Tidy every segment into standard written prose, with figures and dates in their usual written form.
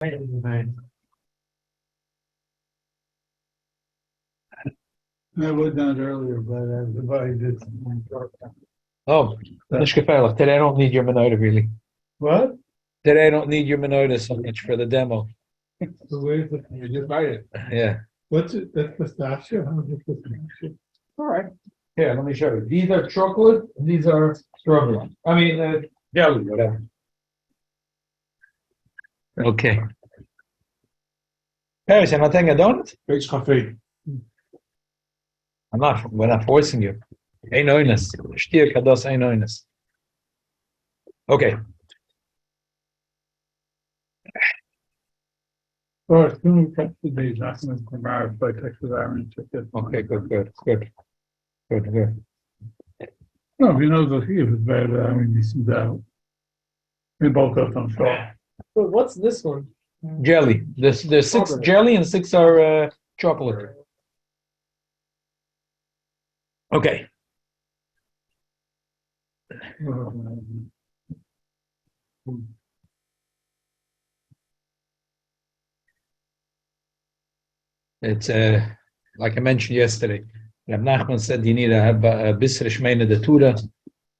Right. I would not earlier, but I did. Oh, nicht gefährlich. Today I don't need your menorah really. What? Today I don't need your menorah so much for the demo. So where's it? You just buy it. Yeah. What's it? That's pistachio? How much is pistachio? All right. Here, let me show you. These are chocolate. And these are strawberry. I mean, jelly, whatever. Okay. Paris, I'm not taking a donut. It's coffee. I'm not. We're not forcing you. Ein oines. Stier kados ein oines. Okay. Oh, as soon as we texted these, I'm going to come out by texted Aaron. Okay. Good. No, if you know the he was bad, I mean, you see that. We both got some stuff. But what's this one? Jelly. There's six Strawberry. jelly and six are chocolate. Okay. It's like I mentioned yesterday. Reb Nachman said you need to have a bisr shmeina de Torah.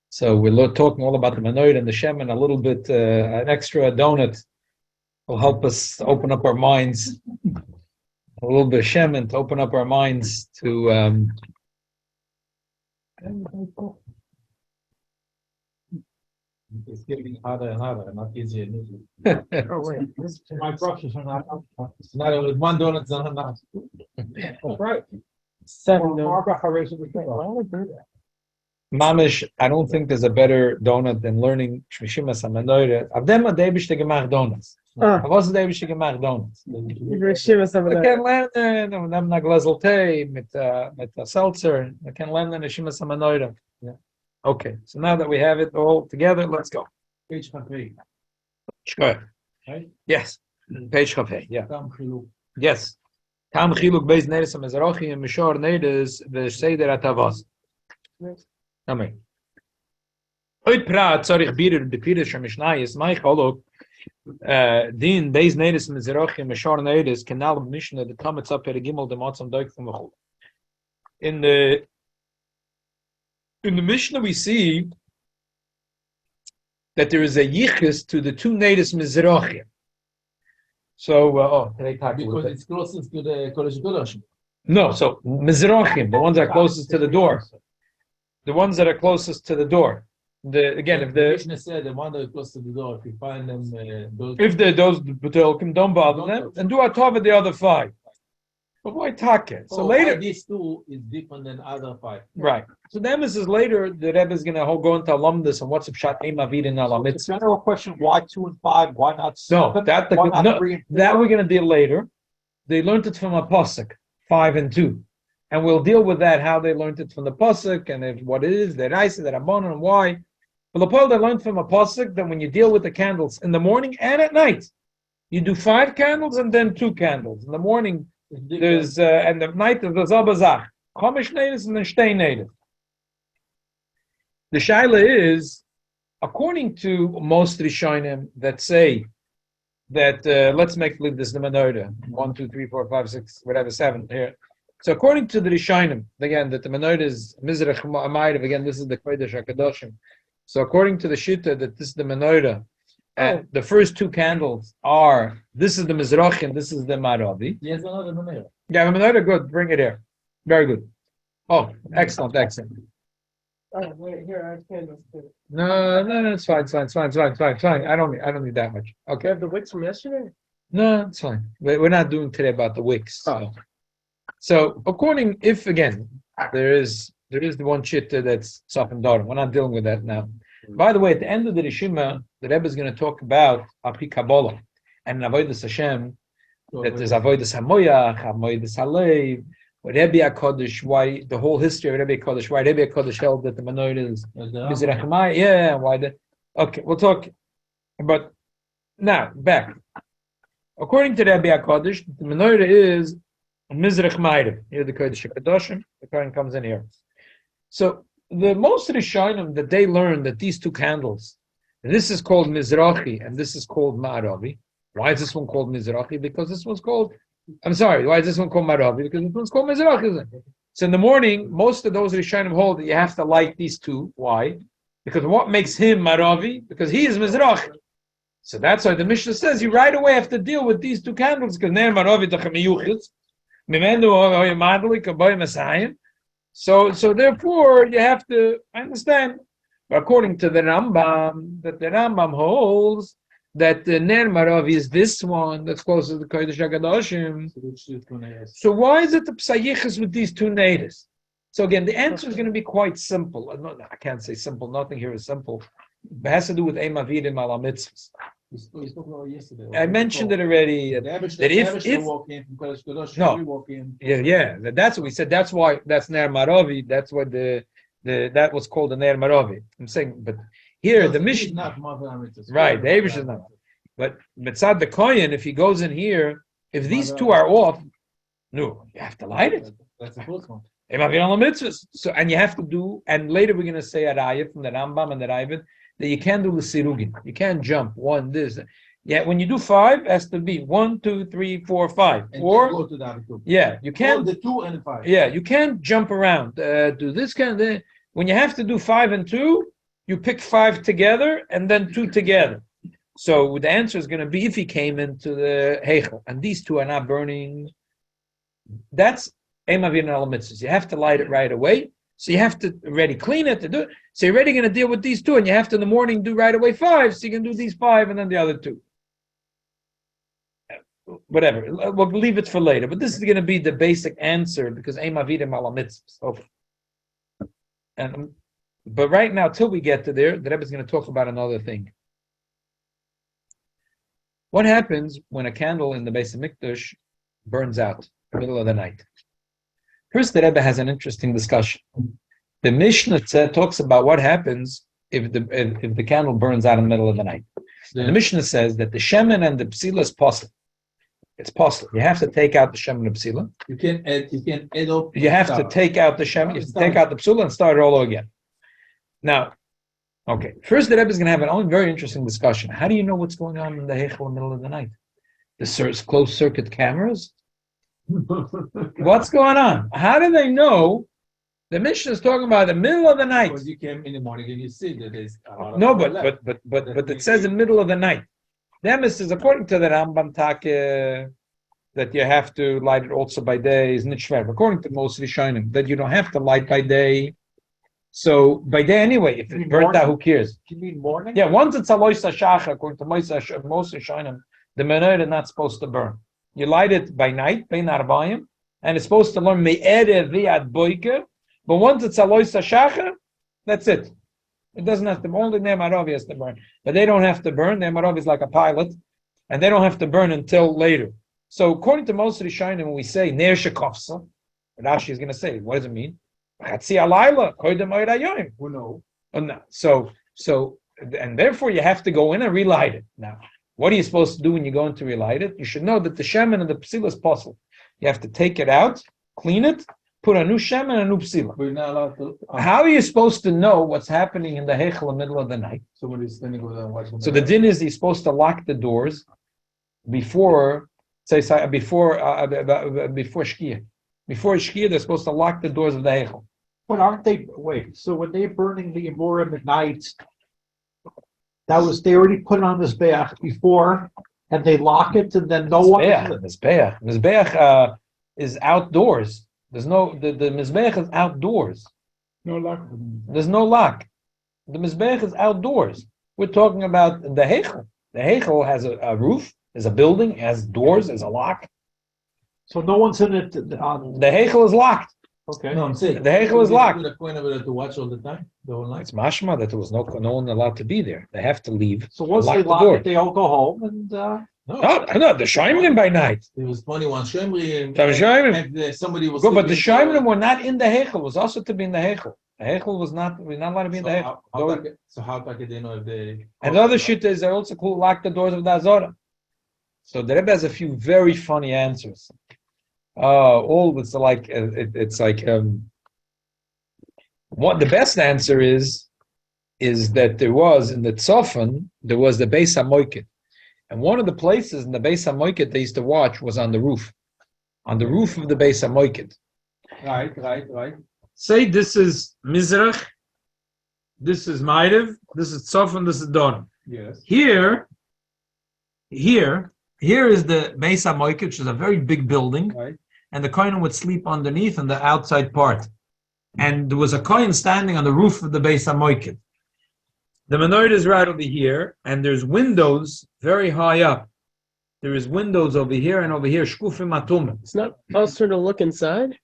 So we're talking all about the menorah and the shem, and a little bit an extra donut will help us open up our minds. A little bit of shem and to open up our minds to. It's getting harder and harder, not easier and easier. Oh wait, my brushes are not. Not only one donut, it's not enough. That's right. Seven. Why would do that? Mamish, I don't think there's a better donut than learning Reshimas Hamenorah. Avdem Deibishte gemach donuts. Was Deibishte gemach donuts? Reshimas I can learn und haben a glazel Tee mit a seltzer. I can learn Reshimas Hamenorah. Yeah. Okay, so now that we have it all together, let's go. Page coffee. Sure. Right? Yes. Page cafe. Yeah. Tam chiluk. Yes. Tam chiluk beis neres amezrochi and mishor neres v'seder atavos. Amen. Oit prat tzarich birer de pirish mishnah is my cholok. Din beis neres amezrochi and mishor neres kenal mishnah the comments up at a gimel the matzam doik from the In the Mishnah, we see that there is a yichus to the two natives Mizrachim. So, Because it's closest to the Kodesh Kodesh. No, so Mizrachim, the ones that are closest to the door. The ones that are closest to the door. If the Mishnah said the one that is close to the door, if you find them, those B'tolkim, don't bother them, and do a tov of the other five. But why take? So later, these two is different than other five. right. So the emphasis later, the Rebbe is going to go into alumnus and what's pshat emavid in alamitz. General question: why 2 and 5? Why not 7? No, that Why not no, 3 and 4? that we're going to deal later. They learned it from a pasuk 5 and 2, and we'll deal with that how they learned it from the pasuk and if, what it is, the raisa, the rabbanon, and why. But the point they learned from a pasuk that when you deal with the candles in the morning and at night, you do 5 candles and then 2 candles. In the morning, there's and the night there's abazach, chomish natives and then shtei natives. The shaila is, according to most Rishonim that say that let's leave this the menorah 1, 2, 3, 4, 5, 6, whatever 7 here. So according to the Rishonim, again that the menorah is mizrach ma'ariv. Again, this is the kodesh hakadoshim. So according to the shita that this is the menorah, the first 2 candles are this is the mizrachim, this is the ma'aravi. Yes, another menorah. Yeah, the menorah, good. Bring it here. Very good. Oh, excellent. Oh, wait, here I can. No, it's fine. I don't need that much. You Okay. have the wicks from yesterday. No, it's fine. We're not doing today about the wicks. So according, if again, there is the one chitta that's soft and dark. We're not dealing with that now. By the way, at the end of the Reshima, the Rebbe is going to talk about Api Kabbalah and Avodas Hashem, that there's Avodas Hamoyach, Avodas Halev, Rebbe HaKodesh, why the whole history of Rebbe HaKodesh, why Rebbe HaKodesh held that the menorah is Mizrach Hamayah, yeah, why the... Okay, we'll talk. But now, back. According to Rebbe HaKodesh, the menorah is Mizrach Ma'ariv. Here the Kodesh HaKadoshim, the Kohen comes in here. So, the most Rishonim that they learn that these 2 candles, this is called Mizrachi and this is called Ma'aravi, Why is this one called Mizrachi? Because this one's called, I'm sorry, why is this one called Maravi? Because this one's called Mizrachi. So in the morning, most of those Rishonim hold that you have to light these two. Why? Because what makes him Maravi? Because he is Mizrachi. So that's why the Mishnah says you right away have to deal with these two candles because they're Maravi Tachamiyuchitz. So therefore you have to understand, according to the Rambam, that the Rambam holds that the Ner Maravi is this one that's closer to the Kodesh HaKadoshim. So why is it the Psayichas with these two natives? So again, the answer is going to be quite simple. I can't say simple. Nothing here is simple. It has to do with Emavidim ala mitzvahs. I mentioned it already. That if that's what we said. That's why that's Ner Maravi. That's what that was called the Ner Maravi. I'm saying, but here the mission, right? The Abish is not. But Mitzad the Kohen, if he goes in here, if these two are off, no, you have to light it. That's the first one. So, and you have to do, and later we're going to say a raya from the Rambam and the Ravid that you can't do the sirugin. You can't jump one, this. Yeah, when you do 5, it has to be 1, 2, 3, 4, 5. And Or go to the other two. yeah, you can't. The 2 and 5. Yeah, you can't jump around. Do this kind of. When you have to do 5 and 2, you pick 5 together and then 2 together. So the answer is going to be if he came into the Heichel and these two are not burning. That's Emavin al mitzvahs. You have to light it right away. So you have to already clean it to do it. So you're already going to deal with these 2, and you have to in the morning do right away 5. So you can do these 5 and then the other 2. Whatever. We'll leave it for later. But this is going to be the basic answer because Emavidim al mitzvahs. Okay. But right now, till we get to there, the Rebbe is going to talk about another thing. What happens when a candle in the Beis Hamikdash burns out in the middle of the night? First, the Rebbe has an interesting discussion. The Mishnah talks about what happens if the candle burns out in the middle of the night. Yeah. The Mishnah says that the shemen and the psila is possible. It's possible. You have to take out the shemen and psila. You can add up. You have to take out the shemen, you have to take out the psula and start it all over again. Now, okay. First, the Rebbe is going to have a very interesting discussion. How do you know what's going on in the Heichel in the middle of the night? The closed circuit cameras? What's going on? How do they know? The Mishnah is talking about the middle of the night. Because you came in the morning and you see that there's a lot of No, people but left. it says in the middle of the night. The emes is according to the Rambam Take that you have to light it also by day is nitshver. According to most Rishonim, that you don't have to light by day. So by day anyway, if it burnt out, who cares? You mean morning? Yeah, once it's a loisa shacha, according to most Rishonim, the menorah is not supposed to burn. You light it by night, bein arbayim, and it's supposed to learn me'erev vi'ad boiker. But once it's a loisa shacha, that's it. It doesn't have to. Only Ner Maravi has to burn, but they don't have to burn. Ner Maravi is like a pilot, and they don't have to burn until later. So according to most Rishonim, when we say Ner Shekofsa, Rashi is going to say, what does it mean? Chatzi alayla, koydem oirayim. Who knows? So, and therefore you have to go in and relight it. Now, what are you supposed to do when you go in to relight it? You should know that the shemen and the psila is possible. You have to take it out, clean it, put a new shemen and a new psila. We're not allowed to. How are you supposed to know what's happening in the heichel in the middle of the night? Somebody's standing over there and watching. So the din is he's supposed to lock the doors before shkia. Before shkia, they're supposed to lock the doors of the heichel. But aren't they, wait, so when they're burning the Amorim at night, they already put it on this beach before, and they lock it, and then no one... Mizbeach is outdoors. There's no, the Mizbeach is outdoors. No luck. There's no lock. The Mizbeach is outdoors. We're talking about the Heichel. The Heichel has a roof, has a building, has doors, has a lock. So no one's in it The Heichel is locked. okay. No, I'm saying The heichel is locked. The point over there to watch all the time, the whole night. It's mashma that there was no one allowed to be there. They have to leave. So once Lock they the lock door. it, they all go home, and No, the Shaimrim by night. There was 21 Shemri. The Shemrim. And somebody was. Good, but the sleeping. Shaimrim were not in the Heichel. It was also to be in the Heichel. The Heichel was not. We're not allowed to be in the Heichel. So how can they know if they? And the other shit is they also could lock the doors of the Azora. So the Rebbe has a few very funny answers. All it's like what the best answer is that there was in the Tzofan, there was the Beis HaMoiket. And one of the places in the Beis HaMoiked they used to watch was on the roof of the Beis HaMoiked. Right. Say this is Mizrach, this is Ma'ariv, this is Tzof, and this is Don. Yes. Here is the Beis HaMoiked, which is a very big building, Right. and the Kohen would sleep underneath on the outside part. And there was a Kohen standing on the roof of the Beis HaMoiked. The menorah is right over here, and there's windows very high up. There is windows over here and over here. Shkufim atumim. It's not usher to look inside.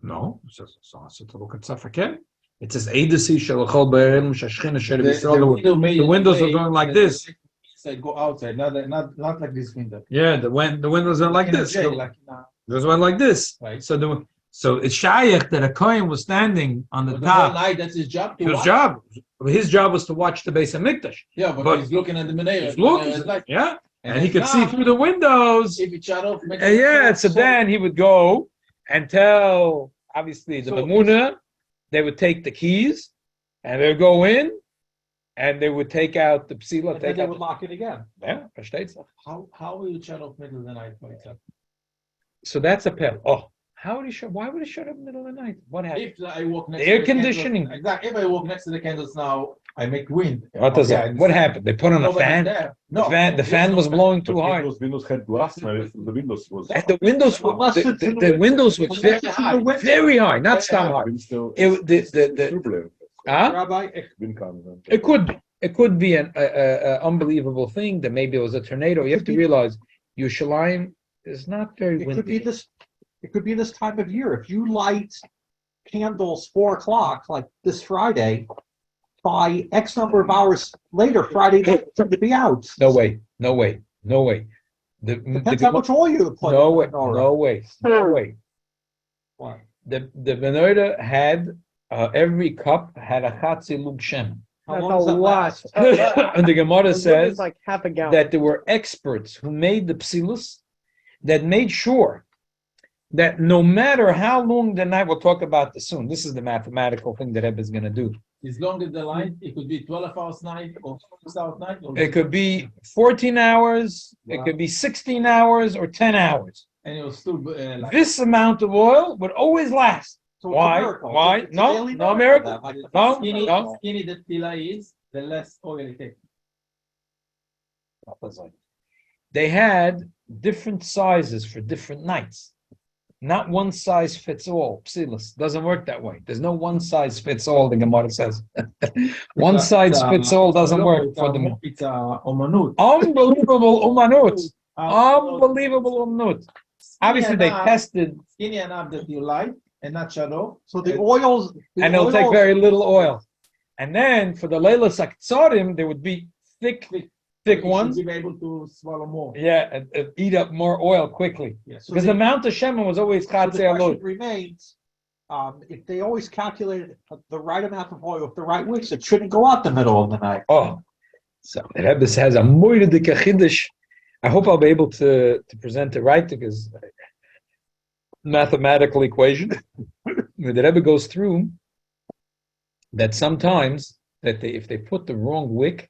No, it says so to look at Safakel. It says Eidasi Shalachol Be'erim Shashchina Sher Yisrael. The windows are going like this. Inside, go outside, not like this window. Yeah, the windows are like In a this. jail, like, There's one like this. Right. So it's Shayach that a Kohen was standing on the But the whole top. night, that's his job. His job was to watch the Beis HaMikdash. Yeah, but he's looking at the menorah. He's looking, yeah, and he could see through the windows. If it shut off, So then he would go and tell, obviously, the Mamuna, they would take the keys, and they would go in, and they would take out the psila. And then they would lock it again. Yeah, versteht sich. How will it shut off middle of the night by itself? So that's a pill. Oh, how would he shut? Why would he shut up in the middle of the night? What happened? If I walk next The air to the conditioning. candles, exactly. If I walk next to the candles now, I make wind. What does that? What happened? They put on a Nobody fan. there. The fan was blowing too hard. Those windows had glass, and the windows was And the windows were the windows were very high, not stam high. Rabbi, It could be an unbelievable thing that maybe it was a tornado. You have to realize Yerushalayim is not very windy. It could be this time of year. If you light candles 4:00, like this Friday, by X number of hours later, Friday night it's going to be out. No way. Depends how much oil you put. No in the menorah. way. What? The menorah had every cup had a chatzi lug shem. How That's a long does that lot. last? And the Gemara says It's like half a gallon. that there were experts who made the psilus that made sure that no matter how long the night, we'll talk about this soon. This is the mathematical thing that Rebbe is going to do. as long as the light, it could be 12 hours night or 6 hours night. Or It could be 14 hours, it could be 16 hours, or 10 hours. and it was still like, This amount of oil would always last. So it's a Why? miracle. Why? It's a No, daily no miracle. that. Like, No, skinny, no. skinny the tila is, the less oil it takes. They had different sizes for different nights. Not one size fits all. Psilus doesn't work that way. There's no one size fits all, the Gemara says. One size fits all doesn't work for them. It's omanut. Unbelievable umanut. Unbelievable umanut. Obviously, they tested, Skinny enough that you light and not shut off. So the oils, and it'll take very little oil. And then for the Leila Saktsarim, there would be thick You ones. should be able to swallow more. Yeah, and eat up more oil quickly. Yes. So Because the amount of Shemin was always So the Chatzei question Alot. remains, if they always calculated the right amount of oil with the right wicks, it shouldn't go out the middle of the night. Oh, so the Rebbe has a moiridike chiddush. I hope I'll be able to present it right, because mathematical equation. The Rebbe goes through that sometimes that if they put the wrong wick,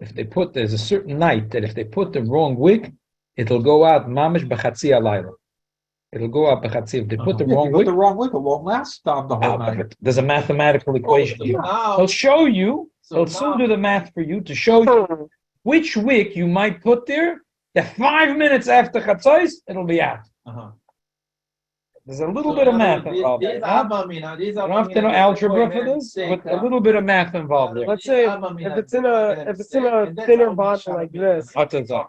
there's a certain night that if they put the wrong wick, it'll go out mamish b'chatzi alayla. It'll go out b'chatzi. If they put the If you wrong put wick, the wrong wick, it won't last the whole night. but there's a mathematical equation. Now, They'll show you. so They'll soon now- do the math for you to show you which wick you might put there. That 5 minutes after chatzos, it'll be out. Uh-huh. There's a little bit of math involved. These there. Abamina, these You don't have to know algebra for this, but a little bit of math involved there. Let's say if it's in a thinner bottle like this,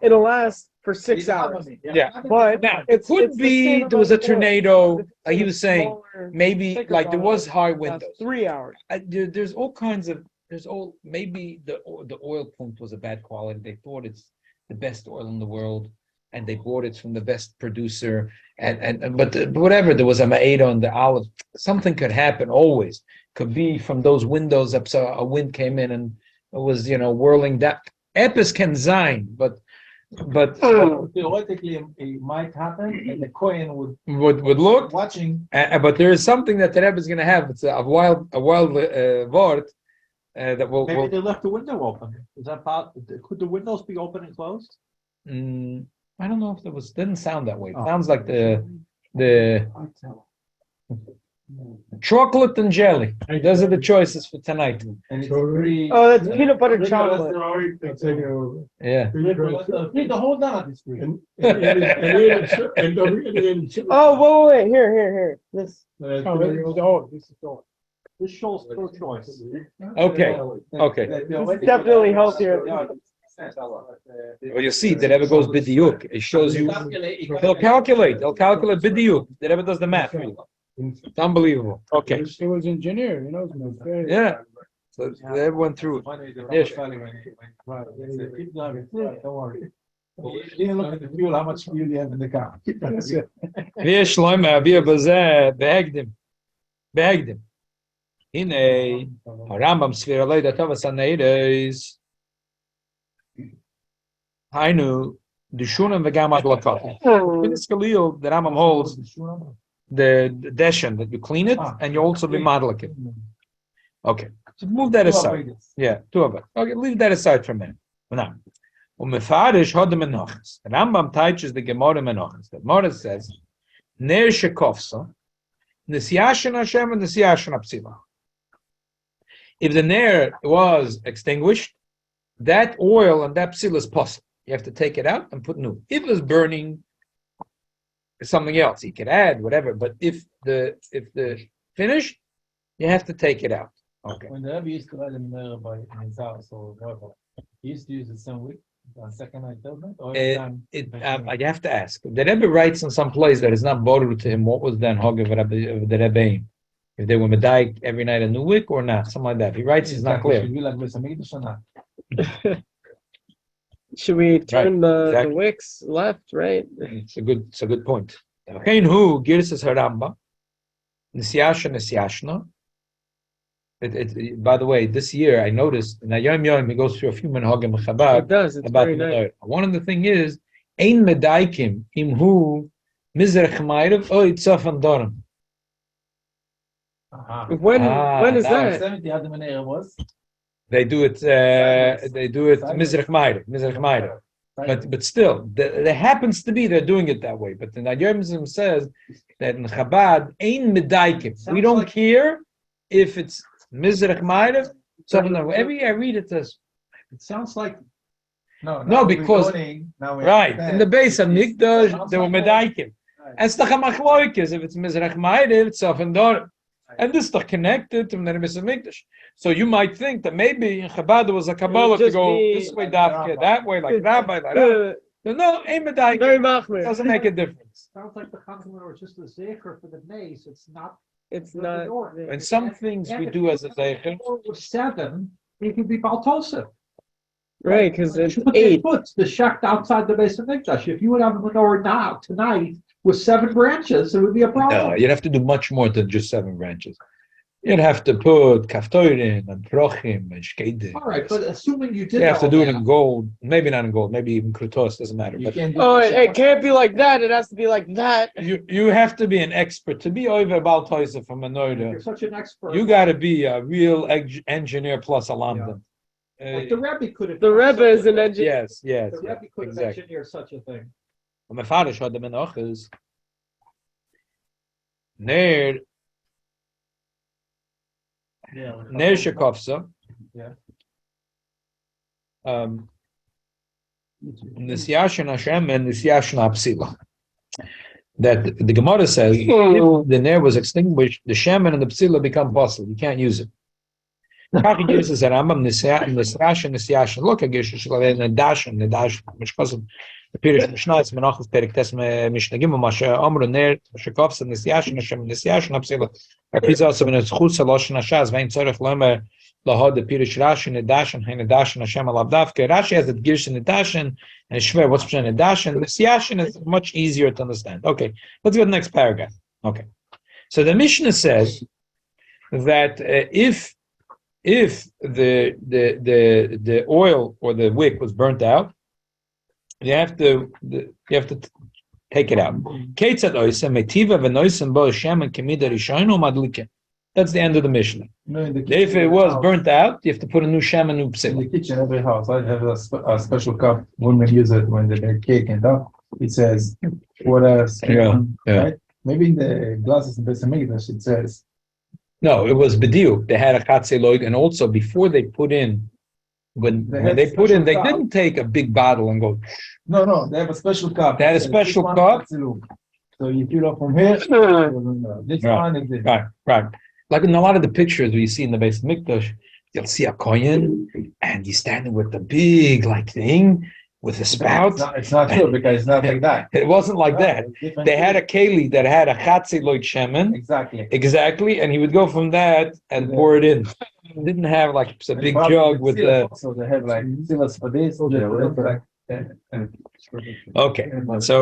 it'll last for 6 hours. Yeah. But Now, it it's could the be same there was a amount of oil. tornado. If it's Like he a was saying, smaller, maybe thicker like there bottle, was high it lasts windows. 3 hours. There's all kinds of maybe the oil pump was a bad quality. They thought it's the best oil in the world, and they bought it from the best producer. But whatever, there was a ma'eda on the olive. Something could happen always. Could be from those windows up, so a wind came in and it was whirling that. Epis can sign, but Theoretically, it might happen, and the coin would look. watching. But there is something that the Rebbe is going to have. It's a wild word. that will. Maybe they left the window open. Is that could the windows be open and closed? I don't know if there was. Didn't sound that way. It Oh. sounds like the chocolate and jelly. Those are the choices for tonight. And it's free. Oh, that's peanut butter chocolate. Yeah. Read the whole donut is free. Oh, wait. Here. This. This shows pro-choice. Okay. It's definitely healthier. Well, you see, the Rebbe goes bidiyuk. It shows you. He'll calculate bidiyuk. The Rebbe does the math. It's unbelievable. Okay. He was engineer, he knows. Yeah. So they went through. Yes. Keep driving. Don't worry. You didn't look at the fuel, how much fuel you have in the car. ויש שלום אביר בזה בהקדם. הנה הרמב"ם סביר לא יודע טוב הסנאידס. היינו דשונם וגם הדלקות. In this Khalil, the Rambam holds the deshen that you clean it and you also be madlik it. Okay, so move that aside. Yeah, two of it. Okay, leave that aside for a minute. Now, Umefarish hodem enochas. The Rambam teaches the Gemara enochas. The Gemara says, Ner shekofsa, nisyashen Hashem and nisyashen apsila. If the ner was extinguished, that oil and that psila is possible. You have to take it out and put new. If it was burning, something else he could add whatever. But if the finished, you have to take it out. Okay. When the Rebbe used to write a Hamenorah by his house or whatever, he used to use it some week, on second night, third night, or I have to ask. The Rebbe writes in some place that is not bothered to him. What was then Hog of the Rebbe? If they were medayik every night a new wick or not, something like that. He writes it's not clear. Should be like Beis Hamikdash or not? Should we turn the exactly. wicks left, right? It's a good point. Who Girsis Haramba? Nisyashna. By the way, this year I noticed in Yom Yom he goes through a few menhagim Chabad. It does. It's about very nice. One of the thing is ein medaikim imhu mizrach ma'irav o itzaf and dorim. When is that? 70 how the Hamenorah was. They do it mizrach ma'irav. But still, there happens to be they're doing it that way. But the Nagyomism says that in Chabad ein medaikim. We don't care if it's mizrach ma'irav. Something like every year I read it as. It sounds like No, because right in the base of Mikdash they were medaikim. And it's machloikis if it's mizrach ma'irav, it's often done. And this is connected to the Rebbe Mikdash. So you might think that maybe in Chabad there was a Kabbalah to go this way, that way, like Rabbi, like that. No, ain't medaikim. Very machmir. Doesn't make a difference. sounds like the Hamenorah was just a zecher for the mace. It's not. It's not. And some things we do as a zeicher. With 7, it could be Baltosa. Right, because it's But they 8. put the shecht outside the base of Mikdash. If you would have a menorah now, tonight, with 7 branches, it would be a problem. No, you'd have to do much more than just 7 branches. You'd have to put kaftoirim and prochim and shkedim. All right, but assuming you did. You have to all do it that, in gold, maybe not in gold, maybe even krutos, doesn't matter. You But can't do Oh, it can't be like that. It has to be like that. you have to be an expert to be over Baltoisa from You're Hamenorah. such an expert. You got to be a real engineer plus a lambda. Like the Rebbe could have. The Rebbe is an engineer. Yes, yes, The Rebbe could have exactly. engineered such a thing. My father showed them in Ochus. Ner Shekofsa. Yeah. Nisyashin Hashem and Nisyashin Apsila. That the Gemara says if the Ner was extinguished, the Shemen and the Psila become possible. You can't use it. Look, I guess which causes the Pirish Mishnah, Menachos Perik Tes Mishnah Gimel, Masha Amru Ner Shekofsa Nisyashin Hashem Nisyashin Apsila. He's also been a Chutz Loshen Hashaz. Vein Tzorech Lomer Lahod the Pirish Rashi Nedashin Hein Nedashin Hashem Alavdavke. Rashi has the Girish Nedashin and Shver. What's Pshan Nedashin? Nisyashin is much easier to understand. Okay, let's go to the next paragraph. Okay, so the Mishnah says that if the oil or the wick was burnt out, you have to take it out. That's That's the end of the Mishnah. No, in the If kitchen it of the was house- burnt out, you have to put a new sham and new In psila. the kitchen, every house, I have a special cup. Women use it when they make cake and stuff. It says water, spoon, Yeah. right? Maybe in the glasses in Beis Hamikdash it says. No, it was bediuk. They had a chatzeloid, and also before they put in, when had they put in, special they cup. didn't take a big bottle and go. No, they have a special cup. They had a It says, special "This one cup?" is Tzilum." So you fill up from here. This Right. one is this. Right. Like in a lot of the pictures we see in the Beis Hamikdash, you'll see a kohen, and he's standing with the big thing with a spout. It's not true because it's not like that. It wasn't like that. It's different. They had a keli that had a chatzeloid shemen. Exactly, and he would go from that and pour it in. He didn't have like a big jug with the. So they have like silas for this. Okay, so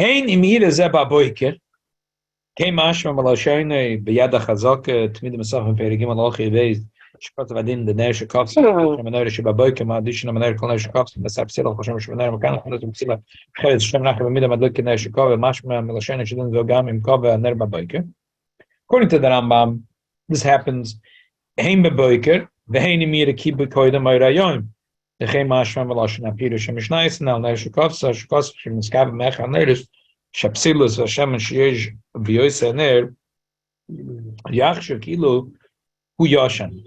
hein imir zeba boiker. Came mashma malashayne biyad chazak tmid mesach and perigim alochi beis. Shpat vadin the nesh kafs. Hamenorah sheba boiker ma addition Hamenorah kol nesh kafs. Besap sila choshem shmenar makan kol nesh sila. Khalet shem nach b'mida madlik nesh kav mashma malashayne shidin zogam im kav nerba boiker. According to the Rambam, this happens. Hein beboiker vehein imir kibu koydem ayrayon. The chem mashma malashayne pirush mishnais nal nesh kafs shkos shem skav mech aneris. Shapsilus Hashem and Shiur v'yosener yachshav kilu hu yashan.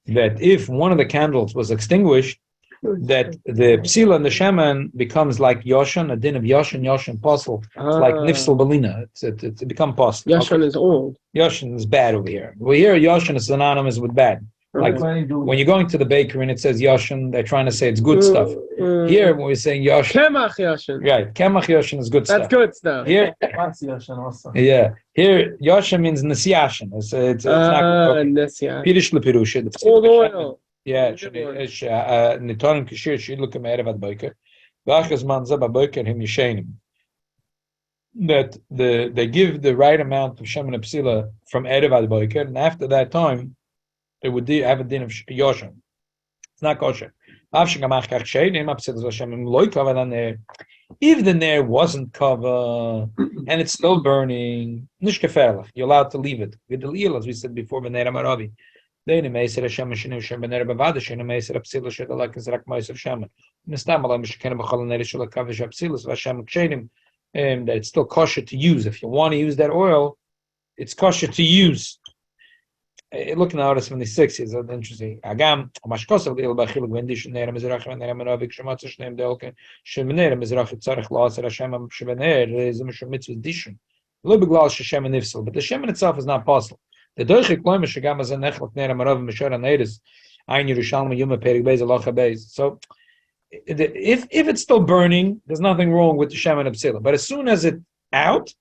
That if one of the candles was extinguished, that the psila and the shaman becomes like yashan, a din of yashan posel. It's like nifsal balina. It's become posel. Yashan is old. Yashan is bad over here. Well, here yashan is synonymous with bad. Like when you're going to the bakery and it says yashan, they're trying to say it's good stuff. Here, when we're saying yashan, Kemach Yashan. right? Kemach yashan is good stuff. That's good stuff. Here, yeah. Here, yasha means nesiyashin. It's not Nesya. pirish lepirusha. Old oil. Yeah, nitorim kishir shidlu kemerev ad boiker. V'achas man zeba boiker him yishenim. That they give the right amount of shemen and psila from erev ad boiker, and after that time, they would have a din of yashan. It's not kosher. If the nair wasn't covered and it's still burning, you're allowed to leave it. As we said before, Hamenorah. That it's still kosher to use. If you want to use that oil, it's kosher to use. Look now at 76 is interesting. Agam mashkosav deal b'chiluk vendish neir mizrach and neir menovik shematz shneim delke shemener mizrach tzarich la'aser Hashem shemener is a mitzvah dishon. Lo b'glal sheshem nifsel, but the shemen itself is not possible. The doichik loim shegam as a nechlok neir merov mishor aneiris ein Yerushalmi yuma perik beis alocha beis. So if it's still burning, there's nothing wrong with the shemen of psila. But as soon as it's out,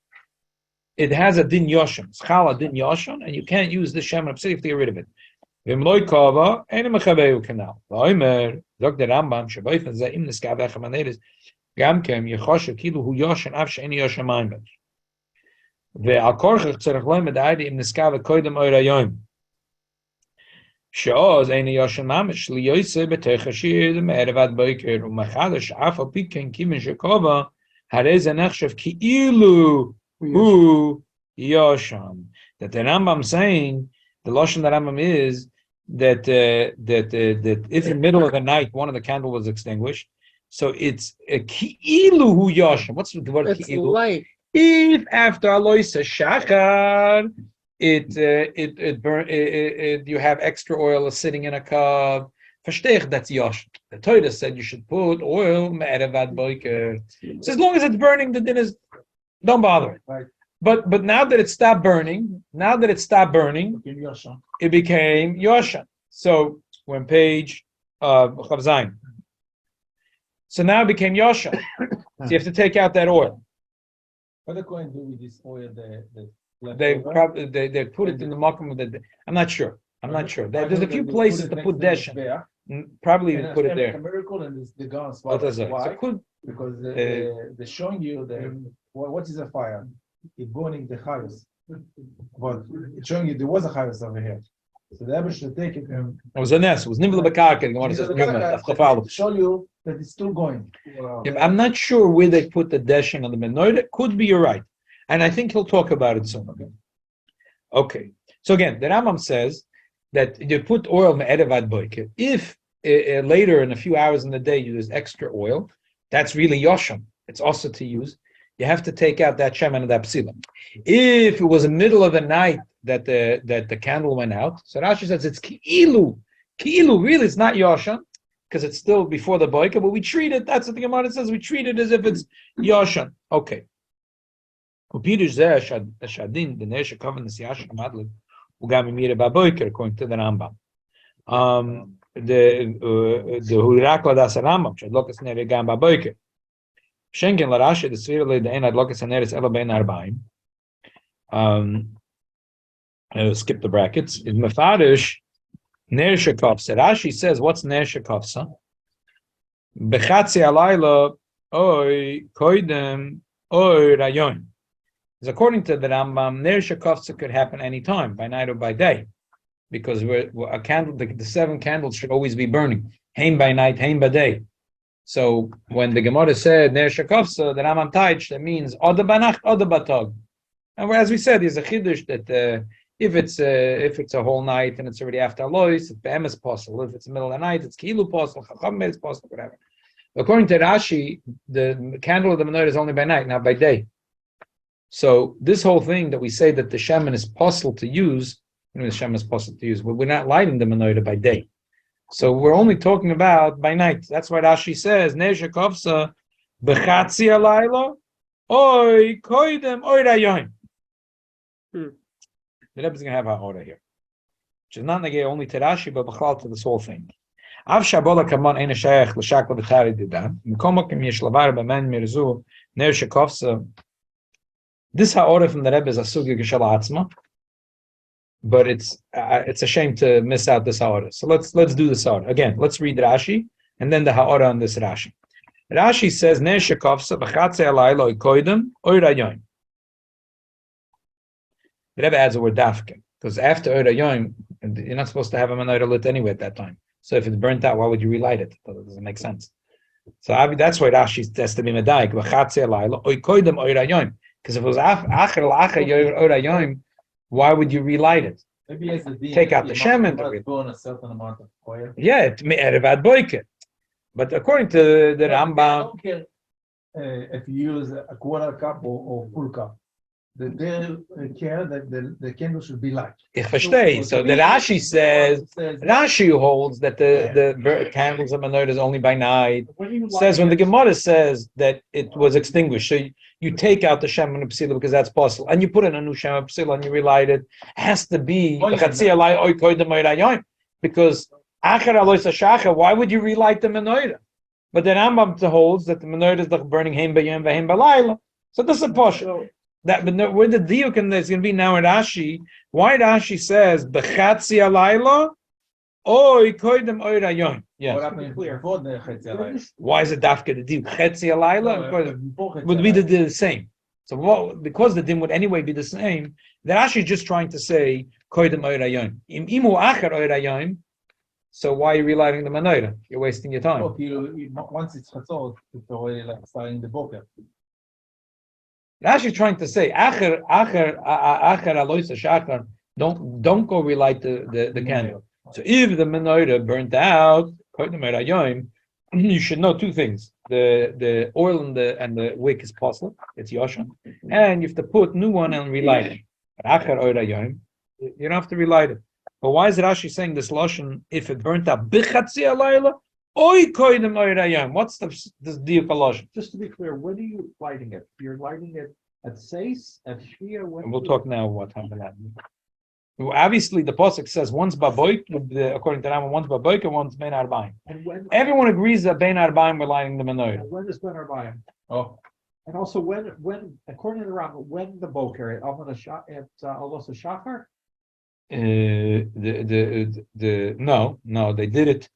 it has a din yoshan. It's chala din yoshan, and you can't use the shemen of psila if you get rid of it. V'mloi kava, eni mechaveu canal. V'oimer, zog the Rambam, sheboifen ze im neskav echem aneris, gam kem yechoshe kilu hu yoshan av she'eni yoshan maimed. Ve'al korchach tzerech loim edaydi im neskav koydem oirayoim. She'oz eni yoshan mamish li yoyse betechashir dem erevad boiker u'machadash af al piken kimin shekova harei ze nechshav ki ilu Who Yoshan? That the Rambam saying, the Lashon that Rambam is that if in the middle of the night one of the candles was extinguished, so it's a ki'ilu hu Yoshan. What's the word It's ki'ilu? light. If after Aloisa Shachar, you have extra oil sitting in a cup. Verstehe, that's Yoshan. The Torah said you should put oil me'erevad boiker. So as long as it's burning, the din is. Don't bother it. Right. But now that it stopped burning, it became Yoshan. So when page Chav Zayin. So now it became Yoshan. So you have to take out that oil. What are they going to do with this oil? They put it in the makom of the. I'm not sure. There's a few places to put deshen. Probably even put it there. A miracle and the guns. What is it? Why? So Because they're showing you what is a fire? It's burning the house, but it's showing you there was a house over here. So the Rebbe should take it and it was a nest. It was nimble bekarken. to show you that it's still going. I'm not sure where they put the deshing on the Hamenorah. Could be, you're right, and I think he'll talk about it soon. Okay, So again, the Rambam says that you put oil me'erevad boiker. If later in a few hours in the day you use extra oil, that's really yosham. It's also to use. You have to take out that shemen and that psila. If it was the middle of the night that the candle went out, so Rashi says it's ki'ilu. Ki'ilu, really, it's not yosham because it's still before the boiker, but we treat it. That's what the Gemara says. We treat it as if it's yosham. Okay. According to the Rambam. The Hurakla das Rambam, Shadlokas Nere Gam Baboiker. Schenken la Rashi, the Svirle, the Ein Adlokas Neres Ela Ben Arbaim. Skip the brackets. In Mefarish, Ner Shekofsa. Rashi says, what's Ner Shekofsa? Bechatzi Alayla, Oy, Koidem, Oy, Rayon. According to the Rambam, Ner Shekofsa could happen any time, by night or by day. Because a candle, the 7 candles should always be burning. Haim by night, haim by day. So when the Gemara said Ner Shekofsa, the Rambam Taich, that means Oda Banach, Oda Batog. And as we said, there's a chiddush that if it's a whole night and it's already after Alois, it's Be'emes possible. If it's the middle of the night, it's Kilu possible, Chacham is possible, whatever. According to Rashi, the candle of the menorah is only by night, not by day. So this whole thing that we say that the shemen is possible to use, the shemen is possible to use, but we're not lighting the menorah by day. So we're only talking about by night. That's why Rashi says, Ner Shekofsa, Bechatzi Alayla, Oy, Koidem, Oy Rayon. The Rebbe is going to have our order here, which is not negay only to Rashi, but b'chlal to this whole thing. Av shabola kamon ein shayach l'shakla b'chari didan. Mikomokim yesh lavar b'men mirzu Ner Shekofsa. This order from the Rebbe is a sugya geshel atzma, but it's a shame to miss out this order. So let's do this order again. Let's read Rashi and then the ha'orah on this Rashi. Rashi says Ner Shekofsa b'chatze alayla oy koidem oy rayon. The Rebbe adds the word dafke because after oy rayon, you're not supposed to have a menorah lit anyway at that time. So if it's burnt out, why would you relight it? That doesn't make sense. So that's why Rashi has to be medayik b'chatze alayla oy koidem oy rayon. Because if it was acher oy rayon, why would you relight it? Maybe as the Take out the shemen. Burn a certain amount of oil. Yeah, it's me'erevad boiker. But according to the I Rambam, don't care if you use a quarter cup or full cup. They care that the candle should be light. ich verstehe. So the Rashi says, Rashi holds that the candles of menorah is only by night. Says when the Gemara says that it was extinguished, so you take out the shemen and psila because that's possible, and you put in a new shemen and psila and you relight it. Has to be because achar alois shacha. Why would you relight the menorah? But the Rambam holds that the menorah is like burning heim b'yom v'heim b'layla. So this is a posh. That but where the diuk and there's going to be now in Rashi. Why Rashi says b'chatzi alayla oy koidem oy rayon. What Yes. happened before the chetzi alayla? Why is it dafka the diuk chetzi alayla? Would be the same. So what? Because the din would anyway be the same. The Rashi is just trying to say koidem oy rayon. Im imu achar oy rayon. So why are you relighting the menorah? You're wasting your time. Once it's chatzot, it's already like starting the boker. Rashi is trying to say achar alois shachar. Don't go relight the candle. So if the menorah burnt out, you should know 2 things: the oil and the wick is possible, it's yoshan, and you have to put new one and relight it. Achar oy rayon, you don't have to relight it. But why is Rashi saying this lashon if it burnt out? Bichatzi alayla oy koidem oy rayon. What's this diuk lashon? Just to be clear, when are you lighting it? You're lighting it at Seis, at Shiur? And we'll talk now what happened. Well, obviously, the pasuk says once baboik, according to Rambam, once baboik and once ben arbaim. And when? Everyone agrees that ben arbaim we're lighting the menorah. And when is Ben Arbayim? Oh, And also when according to the Rambam, when the boker at Alos Shachar? No, they did it.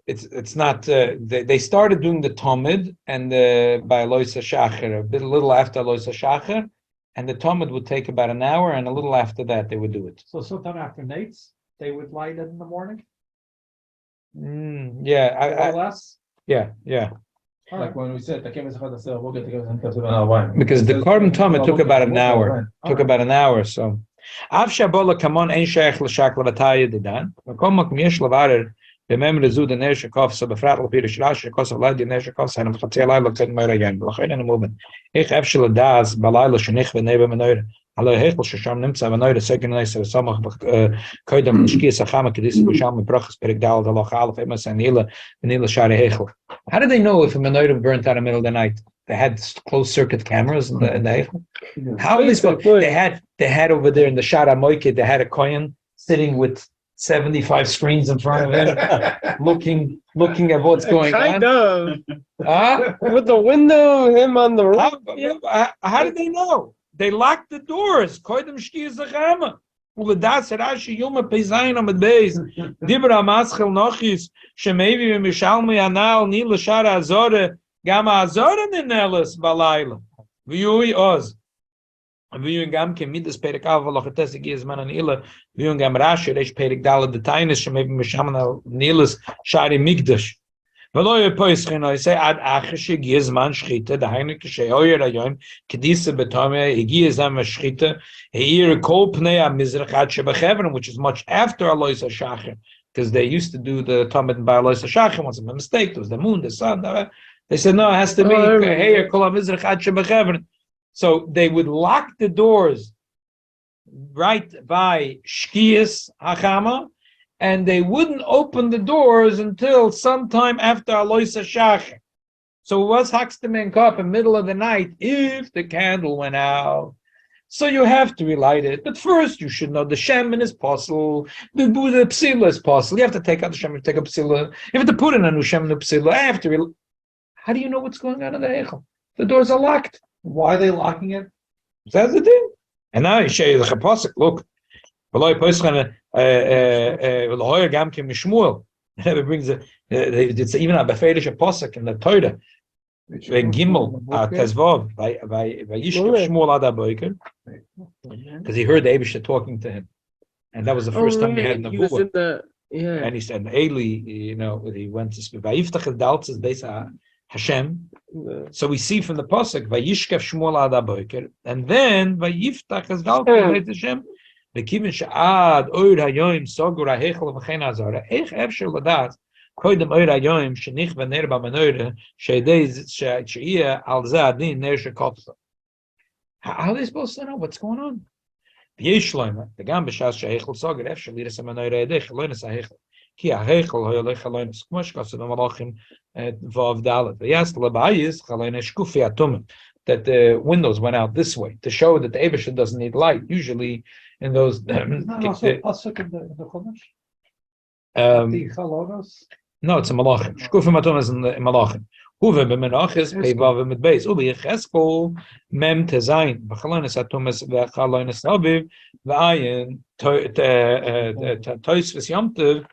It's not. They started doing the Talmud and by Loisa Shacher a little after Loisa Shacher, and the Talmud would take about an hour, and a little after that they would do it. So sometime after Nate's, they would light it in the morning. Yeah, Or less. yeah. like when we said, because the Because the Korban Talmud took about an hour. So Av shabola kamon ein sheikh l'shak levataya didan. V'kom makom yesh levarer b'mem rezu the ner shekov so befrat l'pirish rash shekos avlad the ner shekov sanam chatzei alayla ken meirayan. V'lachein anu movement. Ich av shel das balayla shenich v'neva menoire. Hallo hechel shasham nimtza v'noire second nice samach koidam shkiyas achama kedis b'sham brachas perik dal the loch alef emas and nila share hechel. How did they know if a menorah burnt out in the middle of the night? They had closed circuit cameras in the hechel. How are they supposed? They had over there in the Shara Moike, they had a kohen sitting with 75 screens in front of him, looking at what's going Kind on. of. With the window, him on the roof. How did they know? They locked the doors. Koidem shki zachama. Uledas Rashi Yuma Pezayin Amad Beis. Dibra Maschel Nochis. Shemevi Mishalmi Anal Nila Shara Azore. Gama Azore Nenelis Balayla. V'yui Oz. V'yui Gam Kemidas Perik Ava Lochetesi Gizman and Ila. V'yui Gam Rashi Reish Perik Dala the Tainis Shemevi Mishalmi Nilas Shari Migdash. V'loye Poischin I say Ad Achish Gizman Shchita the Heinik Sheoyer Ayoim Kedisa Betame Higizam Shchita Heir Kol Pnei Mizrach Ad Shebachevron, which is much after Alois Shachar, because they used to do the Talmud by Alois Shachar. Once a mistake, it was the moon, the sun. They said no, it has to be Heir Kol Mizrach Ad Shebachevron. So they would lock the doors right by Shkiyas Hachama, and they wouldn't open the doors until sometime after Alois Shachar. So it was Hakstem Kop in the middle of the night if the candle went out. So you have to relight it. But first you should know the Shemin is possible, the Psila is possible. You have to take out the Shemin, take a Psila. You have to put in a new Shemin Psila after. How do you know what's going on in the Eichel? The doors are locked. Why are they locking it? That's the thing. And now you show you the Chaposik. Look. It brings it's even a beferish Apostle in the Torah. Gimel Tezvav by Yishkev Shmuel Adaboiker, because he heard the Abisha talking to him, and that was the first time he had Nevuah. And he said, "Eli, he went to speak. Vayiftach Daltzes Beis Hashem." So we see from the pasuk Vayishkev Shmuel Adaboiker, and then Vayiftach Daltzes Beis Hashem. The Kivin Sha'ad Oir Hayoim Sogur Hechel V'Chein Azara. Eich Efshel Ladat. Koidem Oir Hayoim Shenich V'Ner B'Menoire Sheidei She'iyah Al Zadin Ner Shekopsa. How are they supposed to know what's going on? V'yesh Shloima. The Gam B'Shas She'Hechel Sogur Efshel Liras Hamenorah Edech Elonis HaHechel. Ki HaHechel Hoyolech Elonis Kmosh Kosid Malachim Vav Dalet. V'yas L'Bayis Chalonis Shkufi Atumim. That the windows went out this way to show that the Abisha doesn't need light. Usually in those no, it's a malachim. Shkufim atom is in the malachim. Huve b'menachis peivav b'midbeis. Ubi yecheskel mem tezayin. B'chalonis atomis v'chalonis aviv v'ayin tois v'syamtiv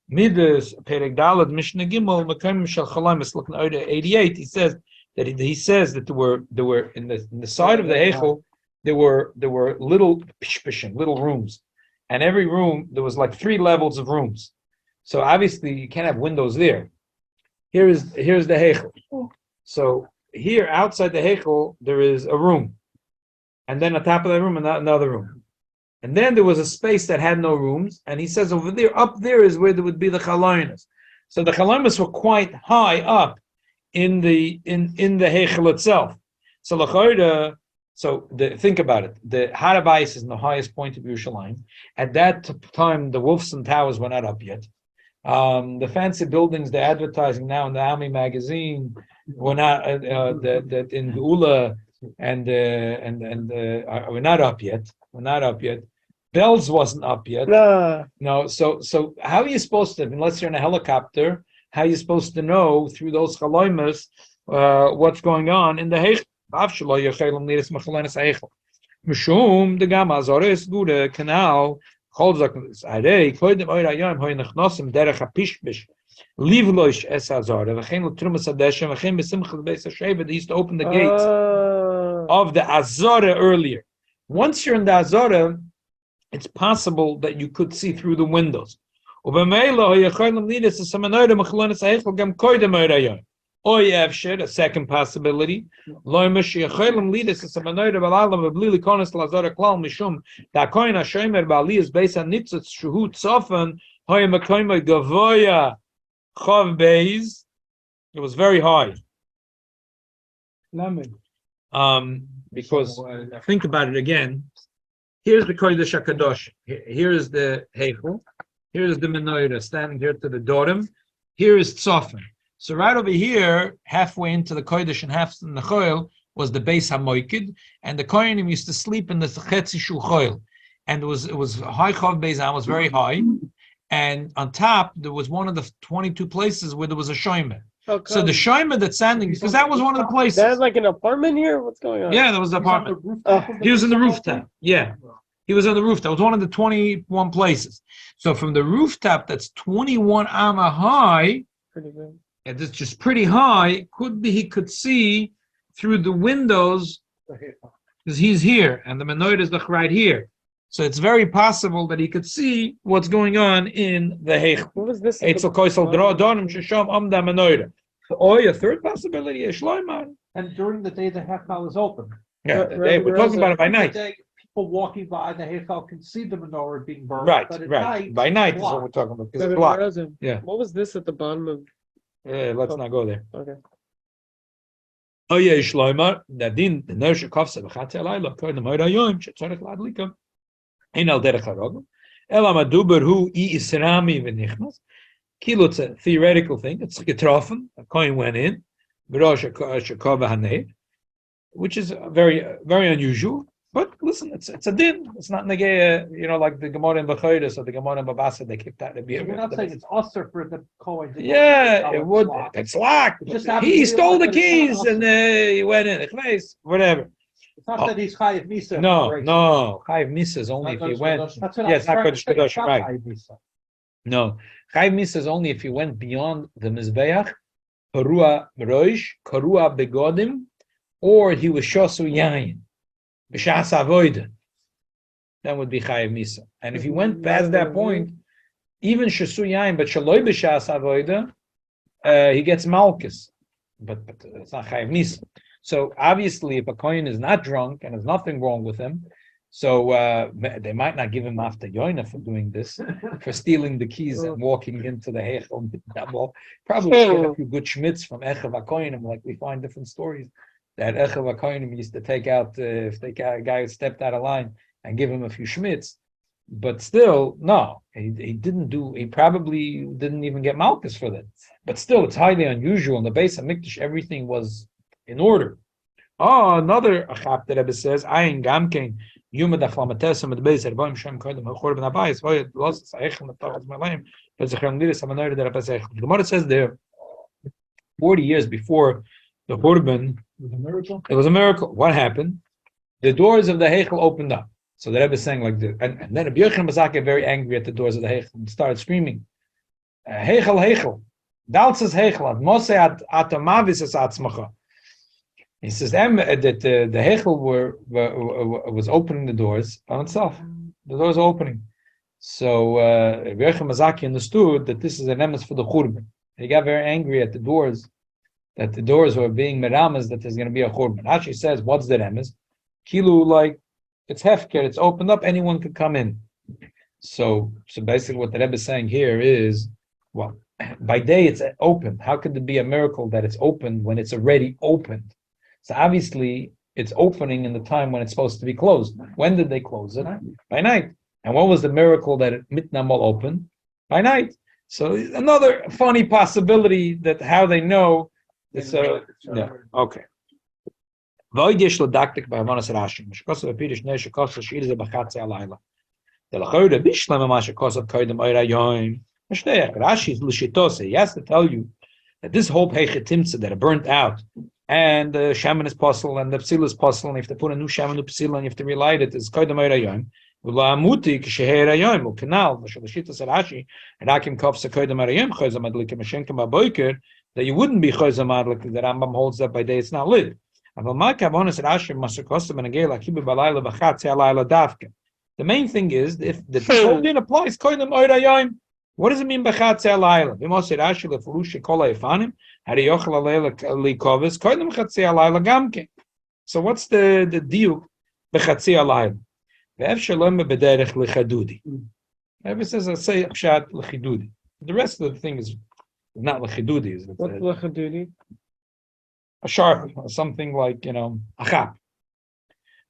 midas perek dalad mishnah gimel mekem shel chalamis. Looking at 88, he says that there were in the side of the Eichel. There were little pishpishim, little rooms, and every room there was like 3 levels of rooms. So obviously you can't have windows there. Here's the Heichel. So here outside the Heichel there is a room, and then on top of the room another room, and then there was a space that had no rooms. And he says over there, up there is where there would be the chalonis. So the chalonis were quite high up in the Heichel itself. So l'chayda. So think about it. The Harabais is in the highest point of Yerushalayim. At that time, the Wolfson Towers were not up yet. The fancy buildings they're advertising now in the Army magazine were not that in Geula and we're not up yet. We're not up yet. Bells wasn't up yet. No. So how are you supposed to, unless you're in a helicopter, how are you supposed to know through those chaloimas what's going on in the Heichel? Mishum the Gama Azores Gude Canal Holzak Arei Koidem Oira Yom Hoy Nachnosim Derech HaPishbish Livloish Es Azore V'chein L'Trumas Adeshem V'chein B'Simchas Beis HaSheva. They used to open the gates of the Azore earlier. Once you're in the Azore, it's possible that you could see through the windows. Oyevshed, a second possibility. Loy Mashiach leaders to Hamenorah b'Laila b'Blili Konas Lazara Klal Mishum Takoin Hashomer b'Aliyas Beis HaNitzutz Shuhu Tzofen Hoy Makoyma Gavoya Chav Beis. It was very high. Because think about it again. Here's the Kodesh HaKadosh. Here is the Heichel. Here is the Menorah standing here to the Dorim. Here is Tzofen. So right over here, halfway into the Kodesh and half in the Choil, was the Beis HaMoikid, and the Kohanim used to sleep in the Chetzi Shu Choil. And it was high Chav Beis was very high. And on top, there was one of the 22 places where there was a Shomer. So the Shomer that's standing, because that was one of the places. There's like an apartment here? What's going on? Yeah, there was the apartment. He was in the rooftop. Yeah. He was on the rooftop. It was one of the 21 places. So from the rooftop that's 21 amma high, Pretty good. and it's just pretty high, could be he could see through the windows because he's here and the menorah is right here. So it's very possible that he could see what's going on in the Heich. What was this? Eitzel Koisel Donim Shesham Amda Menorah. Oh, a third possibility is Shloimar. And during the day, the Hechal is open. Yeah, we're talking about it by night. During the day, people walking by the Hechal can see the menorah being burned. Right, but at right. night, By night it's is what we're blocked. talking about. 'Cause Rabbi it's blocked. Rosen, Yeah. What was this at the bottom of? Let's not go there. Okay. Oh yeah, Shloimar. Nadin the Nersha Kofsa B'Chatzi Alayla. Koy the Moira Yom Shetzorech Ladlika. Ein al derech harogel. Ela maduber hu I Isrami v'nichnas. Kilo, it's a theoretical thing. It's getroffen. A coin went in. V'rosh Shekova Hanei, which is very very unusual. But listen, it's a din. It's not negaya, like the Gemara in Bechayres or the Gemara in Babasa. They kicked out the beer. We're not saying it's usher for the Kohen. to go Yeah, in. it would. Locked. It's locked. It just happens He to be stole locked, the but it's not keys awesome. and he went in. Whatever. It's not that he's Chayiv Misa. No, breaks. no. Chayiv Misa is only if he went. That's what Yes, I'm not trying to Kodesh say. Kadosh, It's not right. Chayiv Misa. No, Chayiv Misa is only if he went beyond the Mizbeach, Karua Roish, Karua Begodim, or he was Shosu Yain, B'Shas Avoida. That would be Chayiv Misa. And if he went past that point, even Shosu Yain, but Shaloi B'Shas Avoida, he gets Malchus. But it's not Chayiv Misa. So obviously, if a Kohen is not drunk and there's nothing wrong with him, so they might not give him after Yoina for doing this, for stealing the keys and walking into the Heichel. Probably get a few good schmitz from Echav HaKohenim, like we find different stories that Echav HaKohenim used to take out if the guy stepped out of line and give him a few schmitz. But still, no, he didn't do. He probably didn't even get Malchus for that. But still, it's highly unusual. In the base of Mikdash, everything was in order. Oh, another achap that Rebbe says, Ayin Gamkein. The Gemara says there, 40 years before the Hurban, it was a miracle. What happened? The doors of the Heichel opened up. So the Rebbe is saying like this, and then Rabbi Yochanan Bazak got very angry at the doors of the Heichel and started screaming, Heichel, Dalzes Heichel, Mose Atamavis es Atzmacha. He says that the Heichel was opening the doors on itself. The doors are opening. So Rabbi Yochanan Mazaki understood that this is an emes for the Churban. He got very angry at the doors, that the doors were being meramas, that there's going to be a Churban. Actually says, what's the emes? Kilu, like, it's hefker, it's opened up, anyone could come in. So basically what the Rebbe is saying here is, well, by day it's open. How could it be a miracle that it's open when it's already opened? So obviously, it's opening in the time when it's supposed to be closed. When did they close it? By night. And what was the miracle that Mitnamal opened? By night. So another funny possibility that how they know. Okay. Rashi he has to tell you that this whole Peichetimtza that are burnt out, and the shaman is puzzle, and the psil is puzzle, and if they put a new shaman to psil, and you have to relight it, it's koydem oirayim. V'la'amuti k'sheher ayim u'kanal v'shalashita sarashi and akim kofsa koydem oirayim chayzam adlik m'shenkem ba'boiker that you wouldn't be chayzam adlik that Rambam holds that by day it's not lit. Aval ma kavonas Rashi masakosam and agel akibu balayla b'chatzi alayla davke. The main thing is if the whole din applies koydem oirayim. What does it mean b'chatzei alayla? V'mosei Rashi lefurush kol ha'efanim hari yochel alayla likovis koydem chatzei alayla gamke. So what's the diuk b'chatzei alayla? Ve'ef shalom b'derech l'chadudi. Ever says I say pshat l'chidudi. The rest of the thing is not l'chidudi. What's l'chadudi? A sharp, or something like a chap.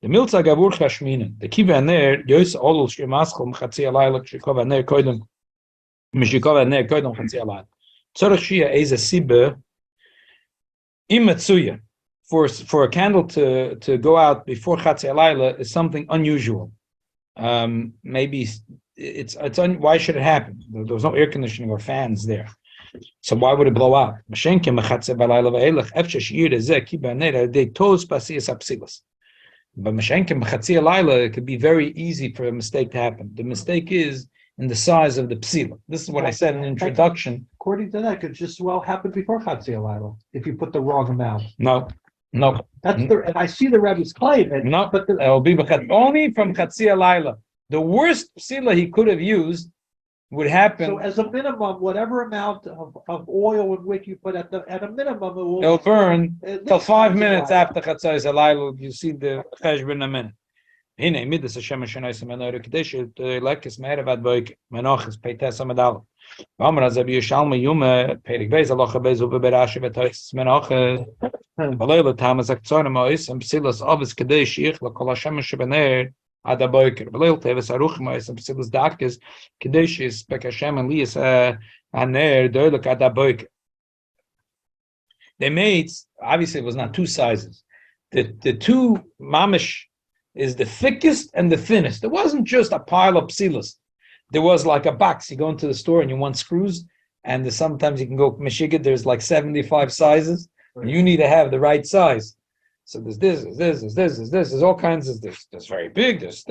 The milza gavur chashmina. The kiva aner yos olul shemaschol mchatzi alayla kshikov aner koydem mishikov aner koydem chatzi alayla. Tzorach shia is a sibe imatsuya. For a candle to go out before chatzi alayla is something unusual. Maybe why should it happen? There was no air conditioning or fans there. So why would it blow out? They toes pasiyas apsilas. But Mashenkim Chatzi Alayla, it could be very easy for a mistake to happen. The mistake is in the size of the psila. This is what I said in the introduction. According to that, it could just well happen before Chatzei Alayla if you put the wrong amount. No. That's and I see the Rebbe's claim. No, but it will be only from Chatzi Alayla. The worst psila he could have used would happen. So as a minimum, whatever amount of oil and wick you put at a minimum, it'll burn till 5 minutes after Chatzos Alayla. You see the cheshbon in a minute. Hine midas Hashem Shonais Hamenorah Kadesh lekes me'erev boik menochas peites amadal. V'amar Zabi Yishalma Yume Perik Beis Alocha Beis Uberashi V'tois Menochas. V'leila Tamas Aktzorem Ois and Psilas Avis Kadesh Yichla Kol Hashem Shebener. Ada boiker. Belil teves aruchma is psilas dakes kadesh is bekashem and lias aner doilek ada boiker. They made, obviously it was not two sizes. The two mamish is the thickest and the thinnest. It wasn't just a pile of psilas. There was like a box. You go into the store and you want screws, and sometimes you can go Michigan. There's like 75 sizes, and you need to have the right size. So there's there's all kinds of this. There's very big. There's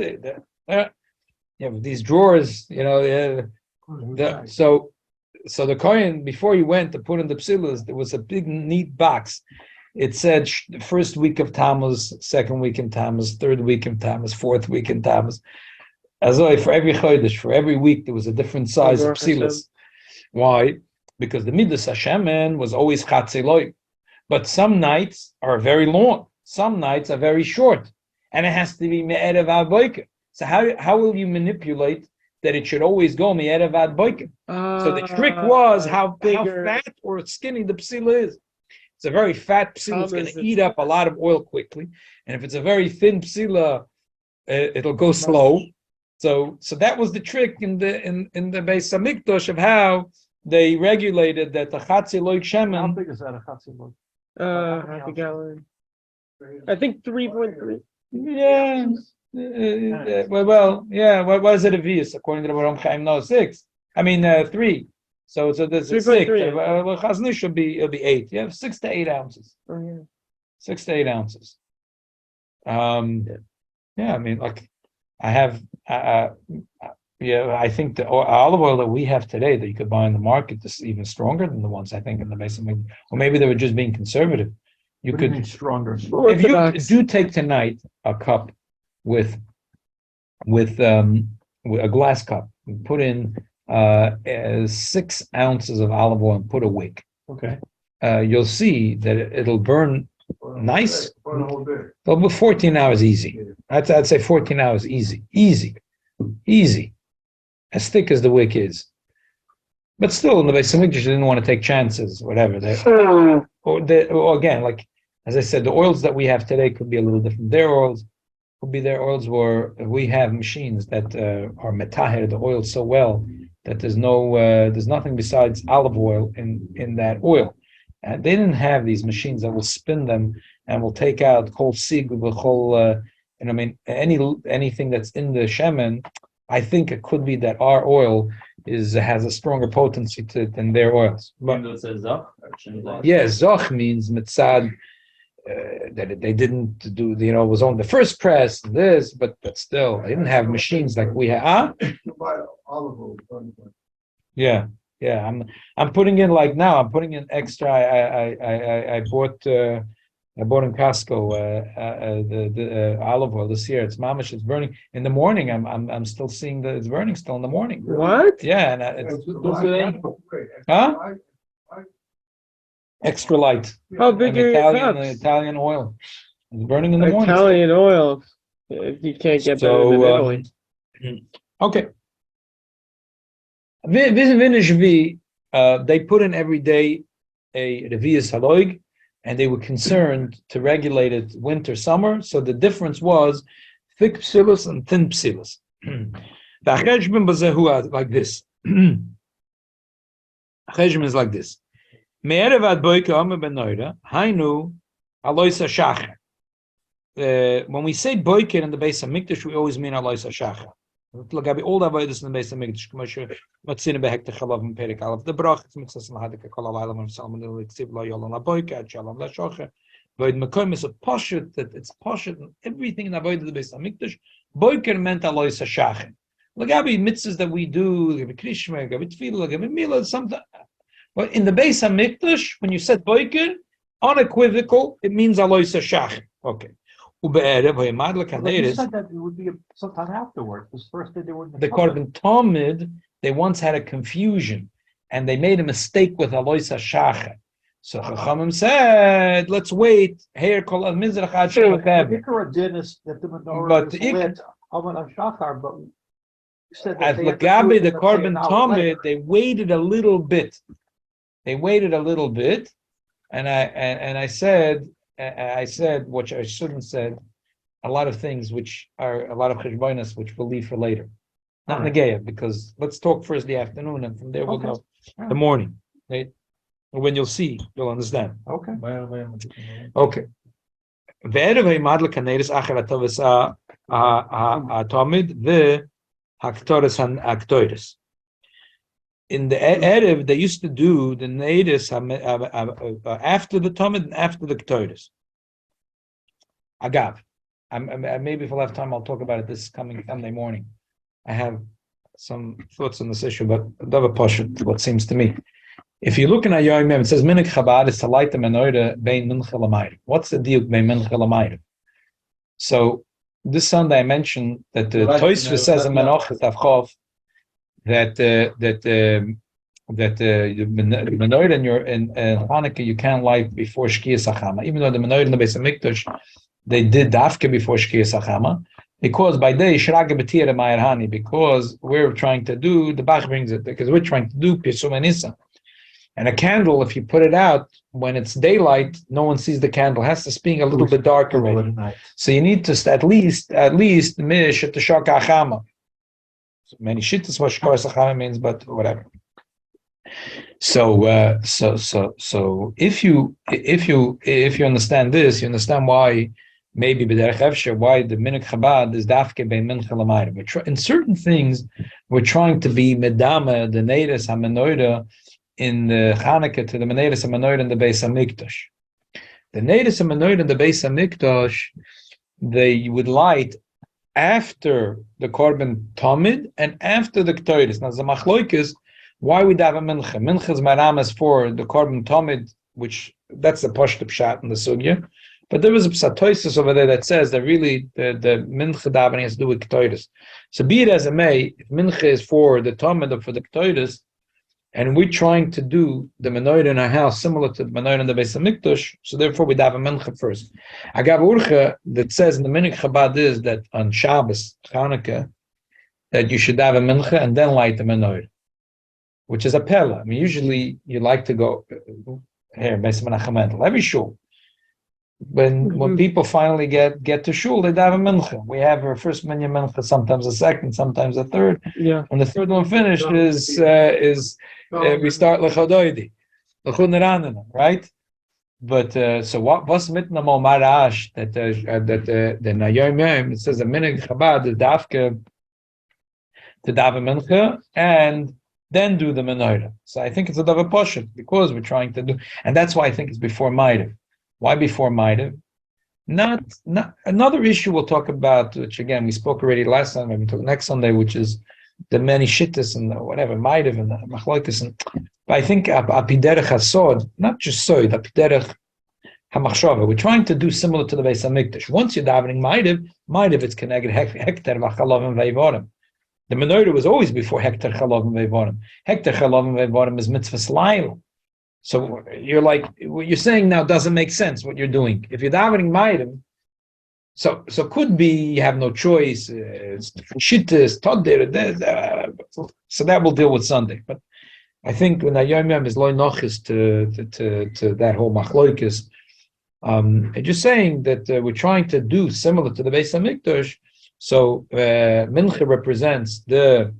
these drawers. So the Kohen, before he went to put in the psilas, there was a big neat box. It said the first week of Tammuz, second week in Tammuz, third week in Tammuz, fourth week in Tammuz. As though for every chodesh, for every week, there was a different size of psilas. Why? Because the midas Hashemen was always chatziloi. But some nights are very long. Some nights are very short. And it has to be me'erev ad boiker. So how will you manipulate that it should always go me'erev ad boiker? So the trick was how fat or skinny the psila is. It's a very fat psila. It's going to eat up a lot of oil quickly. And if it's a very thin psila, it'll go slow. So that was the trick in the Beis Hamikdash of how they regulated that the chatziloi shemen. How big is that a chatziloi? Half a gallon. I think 3.3. Yeah. What was it a vius according to the Baruch Chaim? No, 6. I mean 3. So there's 6. Well, Chazni it'll be 8. You have 6 to 8 ounces. Oh yeah. 6 to 8 ounces. I mean, like I have. I think the olive oil that we have today that you could buy in the market is even stronger than the ones I think in the Mason. Or maybe they were just being conservative. You What could do you mean stronger. if you do take tonight a cup with a glass cup, and put in 6 ounces of olive oil and put a wick. Okay. You'll see that it'll burn nice. Well, 14 hours easy. I'd say 14 hours easy. As thick as the wick is. But still, in the Beis Hamikdash, they didn't want to take chances, whatever. Or again, like, as I said, the oils that we have today could be a little different. Their oils where we have machines that are metaher the oil so well that there's nothing besides olive oil in that oil. And they didn't have these machines that will spin them and will take out whole sig, the whole, anything that's in the shemen. I think it could be that our oil has a stronger potency to it than their oils. But zoch means mitzad that they didn't do. It was on the first press. But still, they didn't have machines like we have. Yeah. I'm putting in like now. I'm putting in extra. I bought I bought in Costco the olive oil this year. It's mamish. It's burning in the morning. I'm still seeing that it's burning still in the morning. What? Yeah, and huh? Extra light. How big are your cups? Italian oil. It's burning in the morning. Italian oil. You can't get better than Italy. Okay. They put in every day a revius haloig, and they were concerned to regulate it winter, summer. So the difference was thick psilus and thin psilus. The cheshbon bazehua like this. Cheshbon is like this. Me'erev ad boike ame benoida hainu aloisa shachar. When we say boiker in the base of Mikdash, we always mean aloisa shachar. Look, I'll be all the avodas in the base of Mikdash. Matzina behekta chalav and perik alav the brach. It's mitzvah mahadika kol alaylam and salmon the liksiv lo yolon aboika shalom la shocher. Void mekom is a poshut that it's poshut and everything in the avodah the base of Mikdash. Boiker meant aloisa shachar. Look, I'll be mitzvahs that we do. I'll be krishma, I'll be tefillah, I'll be milah, something. But in the base of Mikdash, when you said boiker, unequivocal, it means aloisa shachar. Okay. You said that it would be sometime afterwards. This first day they were in the Korban Talmud, they once had a confusion, and they made a mistake with Aloisa Shachar. So Chachamim said, "Let's wait." Here, kol al mizrach ad Ikra did is that the menorah is lit on Shachar, but you said that at Lagabi the Korban Talmud, they waited a little bit. And I said, which I shouldn't said, a lot of things which are a lot of cheshbonos which we'll leave for later. Not Nageya, because let's talk first the afternoon, and from there we'll know the morning. Right? When you'll see, you'll understand. Okay. Okay. Ve'erev ha'imad l'kaneris acher ha'tovas ha'tomid ve'haktoris ha'aktoris. In the Erev, they used to do the Neidus after the Talmud and after the Ktoris. Agav. Maybe if we'll have time, I'll talk about it this coming Sunday morning. I have some thoughts on this issue, but Dava Poshet, what seems to me. If you look in Ayoim, it says Minik Chabad is to light the menorah bein Mincha l'mayr. What's the deal bein Mincha l'mayr? So this Sunday I mentioned that the Tosfos says in Menachos Avchov that the menorah in Hanukkah you can't light before Shkiyas Hachama, even though the menorah in the Beis Hamikdash they did dafke before Shkiyas Hachama, because by day Shraga B'Tira Ma'ir Hani, because we're trying to do the Bach brings it because we're trying to do Pirsum Anissa, and a candle if you put it out when it's daylight, no one sees the candle. It has to be a little bit dark already. So you need to at least mish at the Shaka Hachama. Many shittas what Shkar Sachama means, but whatever. So if you understand this, you understand why maybe b'derech efsher why the Minuk Chabad is dafke bein Mincha l'mayr. In certain things, we're trying to be medama the Neiris Hamenorah in the Chanukah to the Neiris Hamenorah in the Beis Hamikdash. The Neiris Hamenorah in the Beis Hamikdash, they would light after the Korban Talmud and after the Ktoris. Now the machloikis, why we have a mincha? Mincha's maramas for the Korban Talmud, which that's the pashut pshat in the sugya. But there was a psatoisis over there that says that really the mincha davening has to do with Ktoris. So be it as it may, if mincha is for the Talmud or for the Ktoris, and we're trying to do the menorah in our house similar to the menorah in the Beis Hamikdash, so therefore we have a mincha first. Agav urcha that says in the Minuk Chabad is that on Shabbos, Chanukah, that you should have a mincha and then light the menorah, which is a pella. I mean, usually you like to go here, Beis Menachem, every shul. When people finally get to shul, they have a mincha. We have our first minyan mincha, sometimes a second, sometimes a third. Yeah. When the third one finished we start lechodoidi, lechudneranana, right? But so what's mitna mo marash that the nayom yom it says a minhag Chabad is dafke to daven mincha and then do the menorah. So I think it's a davar poshet because we're trying to do, and that's why I think it's before Ma'ariv. Why before Ma'ariv? Not another issue we'll talk about, which again we spoke already last time. Maybe talk next Sunday, which is the many shittas and whatever Ma'ariv and the machlokes. But I think apiderech hasod, not just sod, apiderech Hamachshava. We're trying to do similar to the Beis Hamikdash. Once you're davening Ma'ariv, it's connected hektar v'chalavim ve'vorim. The menorah was always before hektar chalavim ve'vorim. Hektar chalavim ve'vorim is mitzvah laila. So you're like, what you're saying now doesn't make sense. What you're doing, if you're davening Ma'ariv, so could be you have no choice. It's shittas, todir. So that will deal with Sunday, but. I think when Yom Yom is loy nochis to that whole machloikis, and just saying that we're trying to do similar to the Beis Hamikdash. So Mincha represents the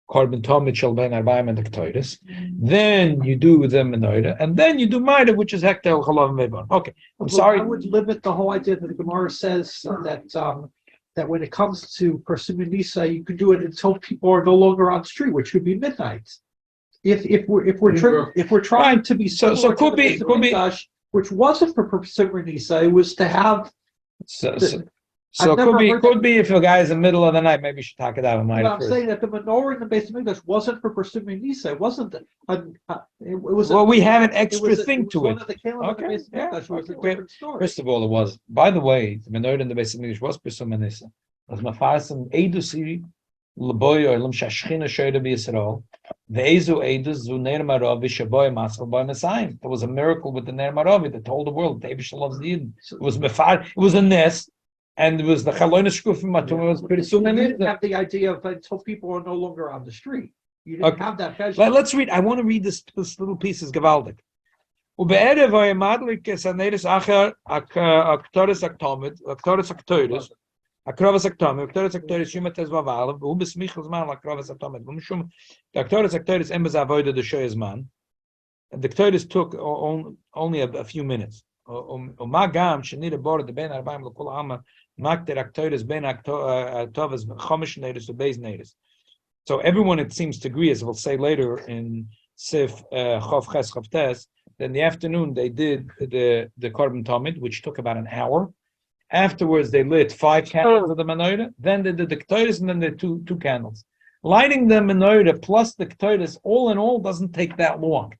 Korban Tomid Shel Ben Arbaim and the Ketores. Then you do the Menorah, and then you do Ma'ariv, which is Hektel Chalav Mevan. Okay, I'm sorry. I would limit the whole idea that the Gemara says that when it comes to Persumim Nisa, you could do it until people are no longer on the street, which would be midnight. If we're trying to be so could be which wasn't for Persumim Nisa, it was to have. So could be if a guy is in the middle of the night, maybe you should talk it out. I'm saying that the menorah in the Beis Hamikdash wasn't for Persumim Nisa. It wasn't. It was. Well, we have an extra thing to it. Okay. First of all, it was. By the way, the menorah in the Beis Hamikdash was Persumim Nisa. It was Mafasim Eidusi L'boy or Lam Shashchina Shoyda B'Yisrael. The Ezu Eidus Zu Ner Maravi Shaboy Masal Boy Mesayim. There was a miracle with the Ner Maravi that told the world the Eibush loves the Eden. It was Mefar. It was a nest, and it was the Chaloina Shkufim Matum. It was pretty soon. You didn't have the idea of until people are no longer on the street. You didn't have that. Let's read. I want to read this little piece. Is Gavaldik. Ube'erev Vayemadlik Saneris Acher Aktoris Aktomid Aktoris Aktoris. Akrovas Aktomid Aktoris Aktoris Shumat Ezvavalav Ubesmichos Man Akrovas Aktomid Umshum the Aktoris Aktoris Embas Avoida the Shoyes Man. And the Aktoris took only a few minutes. Magam Shenida Bord the Ben Arbaim Lokul Ama Makter Aktoris Ben Aktovas Chomish Nedis to Beis Nedis. So everyone, it seems to agree, as we'll say later in Sif Chof Ches Chof Tes, that in the afternoon they did the Korban Tomid, which took about an hour. Afterwards, they lit 5 candles of the menorah. Then they did the ketores, and then the two candles. Lighting the menorah plus the ketores, all in all, doesn't take that long.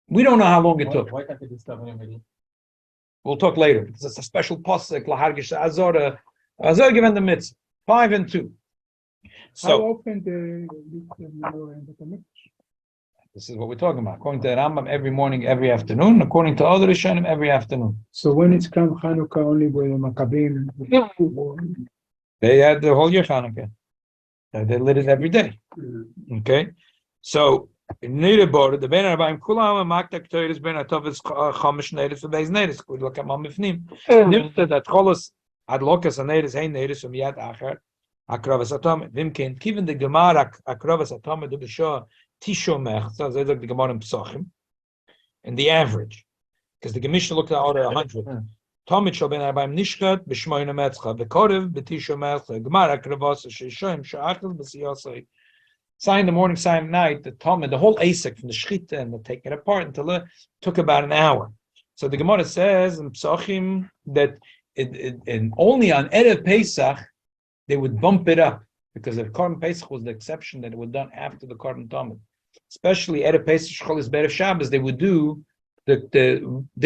We don't know how long it took. Why can't they just stop in? We'll talk later because it's a special posuk lahargish azora. Azor given the mitzvah 5 and 2. So how often the menorah in the Mikdash? This is what we're talking about. According to the Rambam, every morning, every afternoon. According to other Rishonim, every afternoon. So when it's come Hanukkah only with the Maccabim? They had the whole year Hanukkah. They lit it every day. Okay? So, in Niederbord, the Ben Arbaim Kulam, Makta Ktoiris Ben Atovis Chomish Nedis for Beis Nedis. We look at Mamifnim. Nifta that Cholos Adlokas and Nedis, Hein Nedis, from Yad Acher, Akravas Atom, Vimkin, Kiven the Gemara Akravas Atom, the Bishah. Tishomech, so they look the Gemara in Pesachim, and the average, because the Gemisha looked at order 100. Tomit shel ben arbaim nishkat b'shmoina metzcha v'korev b'tishomech Gemara kravas sheishoim she'achel b'siyasei. Sign in the morning, sign at night. The Tomit, the whole Asik from the Shchita and the taking it apart until it took about an hour. So the Gemara says in Pesachim that and only on Erev Pesach they would bump it up because the Korban Pesach was the exception that it was done after the Korban Tomit. Especially at a Pesach Cholis Berev Shabbos, they would do they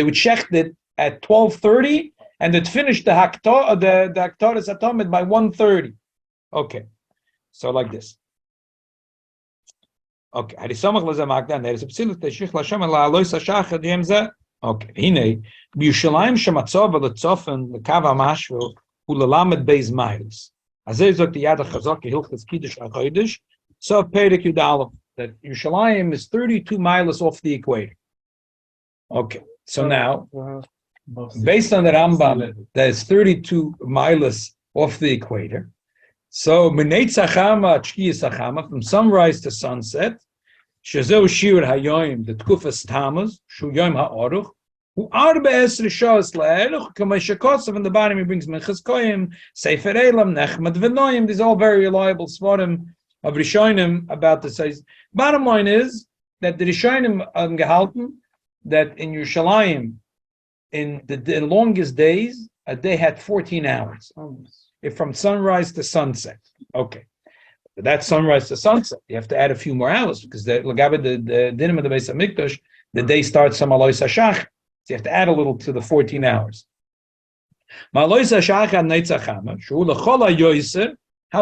would shecht it at 12:30, and they'd finish the Haktoris Atomid by 1:30. Okay, so like this. Okay, Harisamach Lazamagdan. There is a psilut teshich Lashem la Alois Hashachad Yemza. Okay, Hine B'Yushalayim Shematzov L'Tzofen L'Kava Mashvil U'Lalamed Beis Miles. Azay Zok the Yad HaChazak Hilchas Kiddush HaChodesh. So Perek Yud Aleph. That Yerushalayim is 32 miles off the equator. Okay, so now, based on the Rambam, that is 32 miles off the equator. So, from sunrise to sunset, Shezeu Shiur Hayoim, the Tkufas Tammuz, Shu Yom HaOruch, Hu Arba Esri Shos La'eruch, Kamei Shekotzav, in the bottom he brings Minchas Koyim, Sefer Elam, Nechmat V'noyim, these are all very reliable svarim of Rishonim about the size. Bottom line is that the Rishonim gehalten that in Yerushalayim, in the longest days, a day had 14 hours. If from sunrise to sunset. Okay. But that's sunrise to sunset. You have to add a few more hours because the dinim of the Beis Hamikdash, the day starts from Alois Hashach. So you have to add a little to the 14 hours. How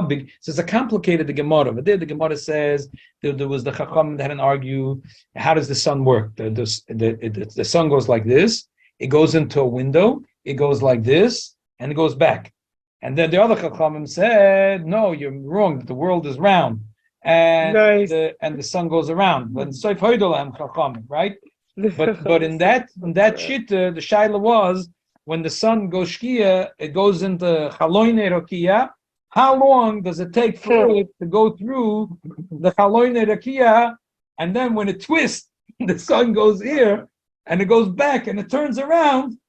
big? So it's a complicated the Gemara. But there the Gemara says there was the Chacham that had an argue. How does the sun work? The sun goes like this. It goes into a window. It goes like this, and it goes back. And then the other Chachamim said, no, you're wrong. The world is round, and the sun goes around. But Soif Hoidolam Chachamim, right? But in that shitta, the shaila was when the sun goes shkia, it goes into Chaloine Rokia. How long does it take for it to go through the Chaloine Rokia? And then when it twists, the sun goes here and it goes back and it turns around.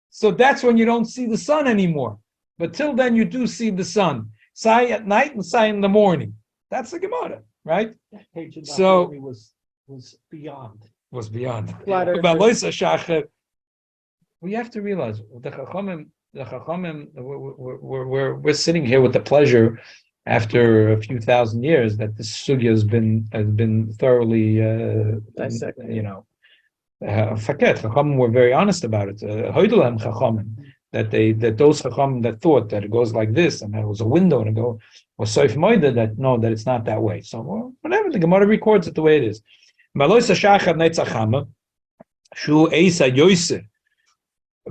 So that's when you don't see the sun anymore. But till then, you do see the sun. Sai at night and sai in the morning. That's the Gemara, right? That page in the So was beyond. was beyond. Flat earth. But Loisa Shachar, we have to realize the Chachamim, we're sitting here with the pleasure after a few thousand years that this sugya has been thoroughly Dissected. Faket Chachamim were very honest about it. Hoidelam Chachamim. That those Chachamim that thought that it goes like this and there was a window and it go was Soif Moida that no, that it's not that way. So whatever, the Gemara records it the way it is. Maloisa Shachar Netzachama Shu Eisa Yoise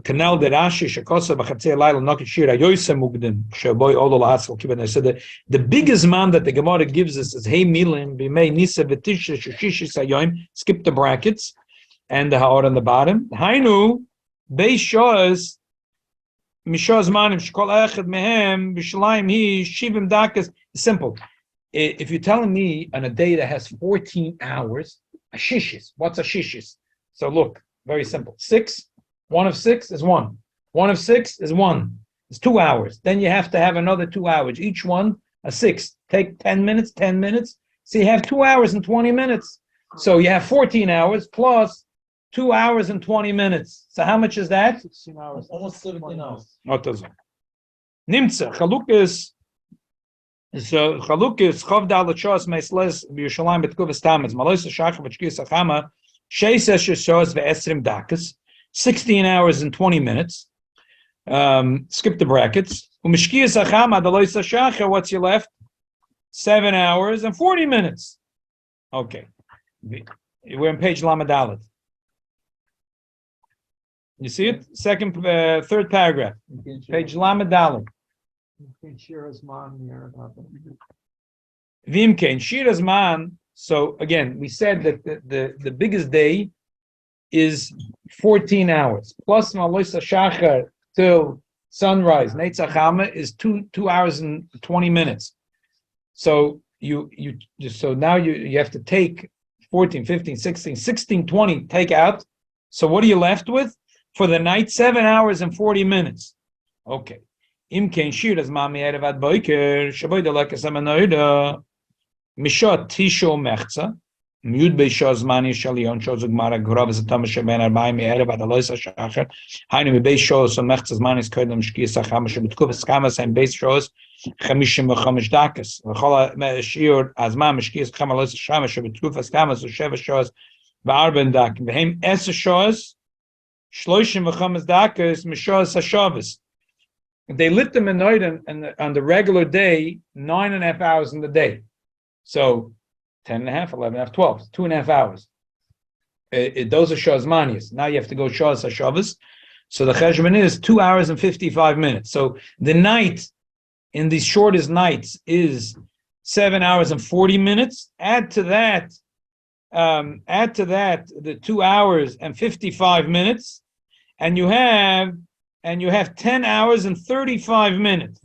Canal de Rashi Shakosa Bachatze Laila Nokit Shira Yoise Mugdim Shaboy Olo Lahaskal Kibbutz. So the biggest man that the Gemara gives us is Hey Milim Bimei Nisa V'Tisha Shushishi Sayoim. Skip the brackets and the Haor on the bottom. Hainu Beis Shoas Mishaz Manim Shkol Echad Mehem B'Shalayim He Shivim Dakas. Simple. If you're telling me on a day that has 14 hours, a shishis. What's a shishis? So look, very simple. 6. 1 of 6 is 1. 1 of 6 is 1. It's 2 hours. Then you have to have another 2 hours. Each one a 6. Take 10 minutes. 10 minutes. So you have 2 hours and 20 minutes. So you have 14 hours plus 2 hours and 20 minutes. So how much is that? 16 hours. Almost 17 hours. Nimtza Chalukis. So Chalukis Chav Dalat Shos Meisles B'Yushalayim B'Tkuvas Tamas Maloisa Shachar B'Shkis Achama Sheisas Shos V'Esrim Dakas 16 hours and 20 minutes. Skip the brackets. Umishkis Achama Daloisa Shachar. What's your left? 7 hours and 40 minutes. Okay, we're on page Lamadalit. You see it? Third paragraph. Page Lamed Dalet. Vimkein Shira's man. So again, we said that the biggest day is 14 hours plus Maloisa Shachar till sunrise. Neitzachama is 2 hours and 20 minutes. So now you have to take 14, 15, 16, 20, take out. So what are you left with? For the night, 7 hours and 40 minutes. Okay. Imkein Shiras Mami Erevad Boiker, Shaboy de Lakas Hamenorah, Mishot Tisho Mechza, Mute Beishos Mani Shalion Shozug Mara Grov as a Thomas Ben Arbaim Erevad Aloisa Shachar, Hainu Beishos and Mechzas Manis Kodam Shkis Achamash, Bitkuvis Kamas and Beishos, Chamishim Chamish Dakas, Chola Shiur Azma Mishkis Chamalosa Shamash, Bitkufas Kamas, Sheva Shos, Barben Dak, Behem Esashos. Shloishim v'chamas dakas mishas hashavas. They lit the menorah and on the regular day 9.5 hours in the day. So 10.5, 11.5, 12, 2.5 hours. Those are shazmanias. Now you have to go shaz hashavas. So the cheshbon is 2 hours and 55 minutes. So the night in these shortest nights is 7 hours and 40 minutes. Add to that the 2 hours and 55 minutes. And you have 10 hours and 35 minutes.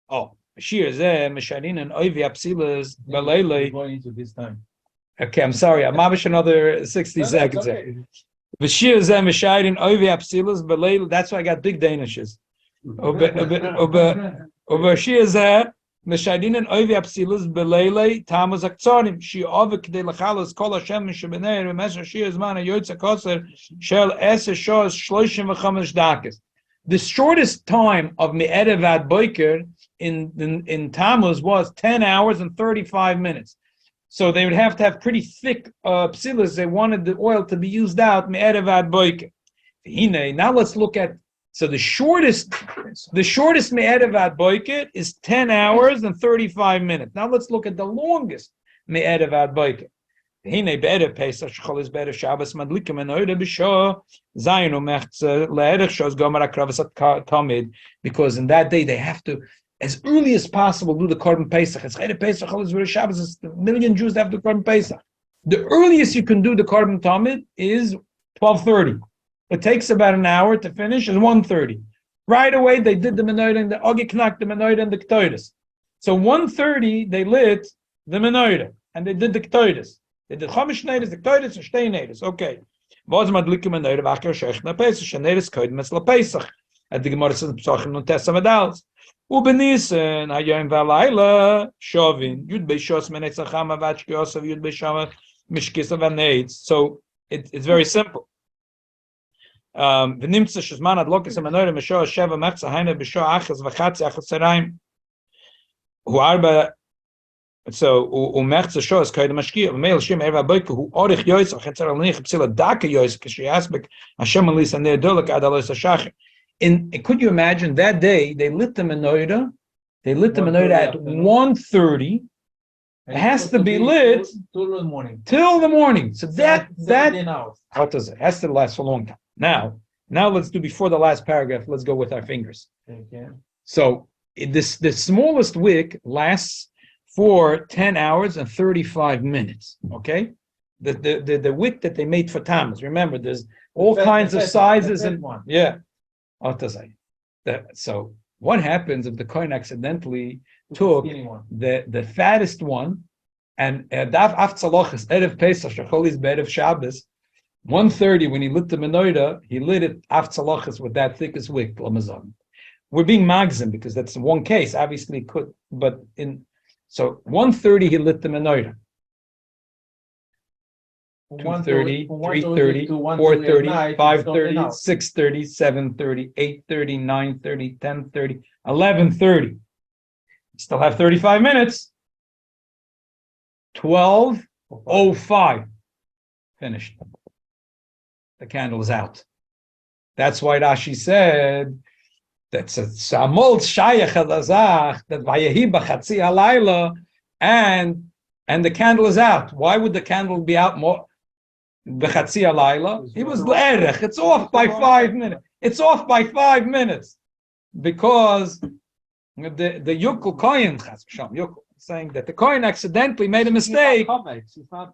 Oh, Shiur zeh Mesharin and Oivi Apsilas Balele. Going into this time. Okay, I'm sorry. I'm mabish another 60 seconds. Okay. The Shiur zeh Mesharin Oivi Apsilas Balele. That's why I got big Danishes. Over Shiur zeh Mesharin and Oivi Apsilas Balele Tamas Akzarim. She over K'dei Lachalas Kol Hashem Mishabenei Remesha Shiur Zman Yotza Koser Shel Eser Shos Shloishim v'Chamesh Dakas. The shortest time of Me'erev Ad Boiker in Tammuz was 10 hours and 35 minutes. So they would have to have pretty thick psilas. They wanted the oil to be used out Me'erev Ad Boiker. Now let's look at, so the shortest me'erev ad boiket is 10 hours and 35 minutes. Now let's look at the longest me'erev ad boiket. Hine be'erev Pesach shchol is be'erev Shabbos madlikim enoida b'shah zayin u'mechze le'erech shos gomer akravas at tamid, because in that day they have to, as early as possible, do the Korban Pesach. It's Erev Pesach shchol is be'erev Shabbos. It's a million Jews that have the Korban Pesach. The earliest you can do the Korban Tamid is 12:30. It takes about an hour to finish, is 1:30. Right away, they did the menorah and the Ogiknak, the menorah and the Ketores. So 1:30, they lit the menorah and they did the Ketores. They did Chomish Neiris, the Ketores, and Shtei Neiris. Okay. V'oz madlikim menorah v'achar shechna Pesach, sheneris kodim etzla Pesach. At the Gemara says, P'sochim non tesa medals. Ubenisen, hayom v'alayla, shovin, yud beishos menetzachama v'achkiyosav, yud beishama mishkisav v'neitz. So it's very simple. ונמצא שזמן הדלוקס המנורה משוע 7 מחצה היינה בשוע 1:30 הוא 4, so הוא מחצה שוע אז קודם משקיע ומייל שם ערב הבוקר הוא אורך יויס חצר הלניח פסילה דקה יויס כשיסבק השם מליס הנר דולק עד הלויס השחר. And could you imagine that day they lit the menorah at 1:30. It has to be lit till the morning. Till the morning. So that How does it has to last for a long time. Now let's do before the last paragraph. Let's go with our fingers. Okay. So the smallest wick lasts for 10 hours and 35 minutes. Okay, the wick that they made for Tammuz. Remember, there's all kinds of sizes and one. yeah. So what happens if the coin accidentally took the fattest one and daf aftzalochis erev Pesach shecholis be'erev Shabbos 1:30 when he lit the menorah, he lit it aftzalochis with that thickest wick. We're being magzim because that's one case. Obviously, could but in so 1:30 he lit the menorah. 2:30, 3:30, 4:30, 5:30, 6:30, 7:30, 8:30, 9:30, 10:30, 11:30. Still have 35 minutes. 12:05. Finished. The candle is out. That's why Rashi said that's a samol shayach alazach that vayehi b'chatzi halayla and the candle is out. Why would the candle be out more? B'chatzi halayla. It was l'erech. It's off by 5 minutes. It's off by 5 minutes because the Yukul Kohen Yukul saying that the Kohen accidentally made a mistake.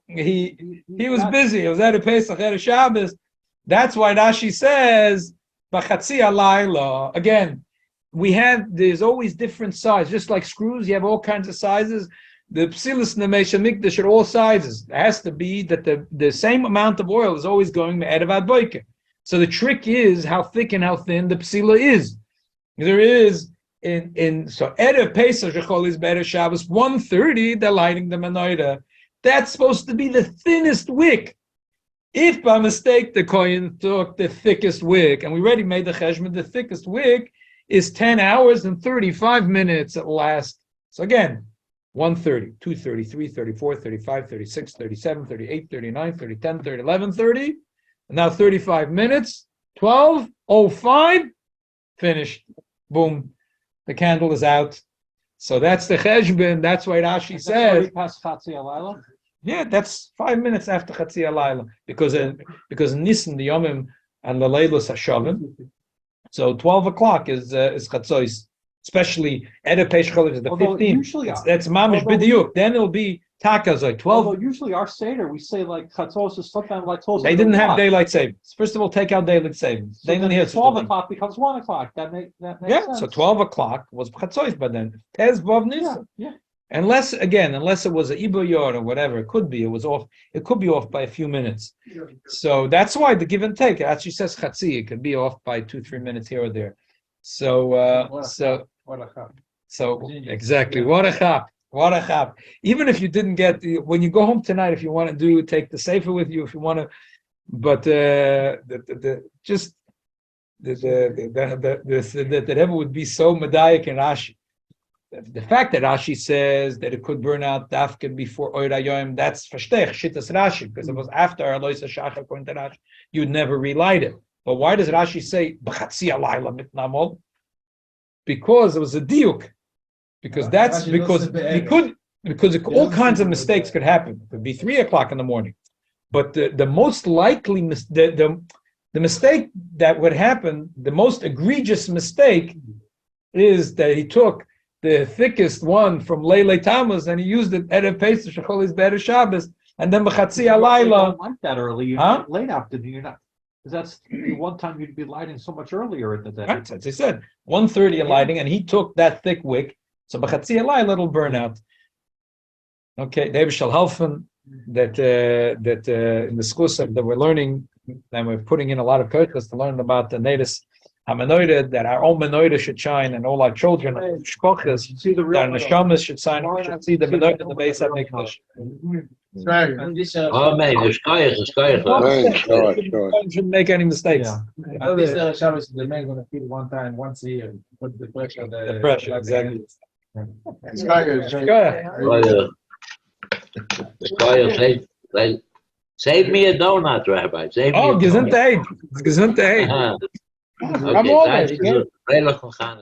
He was busy. It was at a Pesach, at a Shabbos. That's why Rashi says b'chatzi halayla. Again, there's always different sizes, just like screws. You have all kinds of sizes. The psilis nemesha mikdash are all sizes. It has to be that the same amount of oil is always going me'erev ad boiker. So the trick is how thick and how thin the psila is. There is so erev Pesach shechol is be'erev Shabbos 1:30. They're lighting the menorah. That's supposed to be the thinnest wick. If by mistake the Kohen took the thickest wick, and we already made the cheshbon, the thickest wick is 10 hours and 35 minutes at last. So again, 1:30, 2:30, 3:30, 4:30, 5:30, 6:30, 7:30, 8:30, 9:30, 10:30, 11:30, and now 35 minutes, 12:05, finished. Boom. The candle is out. So that's the cheshbon. That's why Rashi says. Yeah, that's 5 minutes after Chatzi Halayla, because Nisan the Yomim and the Leilos Hashavim. So 12 o'clock is Chatzois, especially Erev Pesach is the 15th. That's Mamish B'diuk. Then it'll be Takazoi 12. Although usually our Seder we say like Chatzos is sometimes like 12. They didn't have daylight savings. First of all, take out daylight savings. So then 12 o'clock becomes 1 o'clock. That makes sense. So 12 o'clock was Chatzois, but then Tez Vav Nisan. Yeah. Unless it was an Iboyor or whatever, it could be. It was off. It could be off by a few minutes. So that's why the give and take. It actually says Chatzi. It could be off by 2-3 minutes here or there. So exactly. What a chap. Even if you didn't get when you go home tonight, if you want to take the sefer with you, if you want to, but the Rebbe would be so medayik and Rashi. The fact that Rashi says that it could burn out dafka before Oir HaYom, that's Fashtech, Shittas Rashi, because it was after Alois HaShachar, according to Rashi, you'd never relight it. But why does Rashi say b'chatzi alayla mitnamol? Because it was a diuk. Because that's Rashi because doesn't say he could because all kinds of mistakes could happen. It could be 3 o'clock in the morning. But the most likely the mistake that would happen, the most egregious mistake, is that he took the thickest one from Leilei Tammuz and he used it at a Pesach Shecholis Be'er Shabbos, and then b'chatzi You alayla. don't like that early. You Huh? late afternoon. You're not, because that's the one time you'd be lighting so much earlier at the day. Right, as I said, 1:30 in lighting, and he took that thick wick, so b'chatzi alayla it'll burn out. Okay, David shall helfen that in the schools that we're learning, and we're putting in a lot of courses to learn about the natives Hamenorah, that our own menorah should shine, and all our children, shkochas, See the that our real. neshamas should shine. We should see the menorah in the base of Mikdash. And this, Amen. The sky is Shouldn't make any mistakes. Yeah. and this Shabbos, the man gonna feel once a year, put the pressure. The pressure, exactly. Save me a donut, Rabbi. Save me Oh, a donut. Gesundheit. Gesundheit. Okay, thanks. Veilig gaan.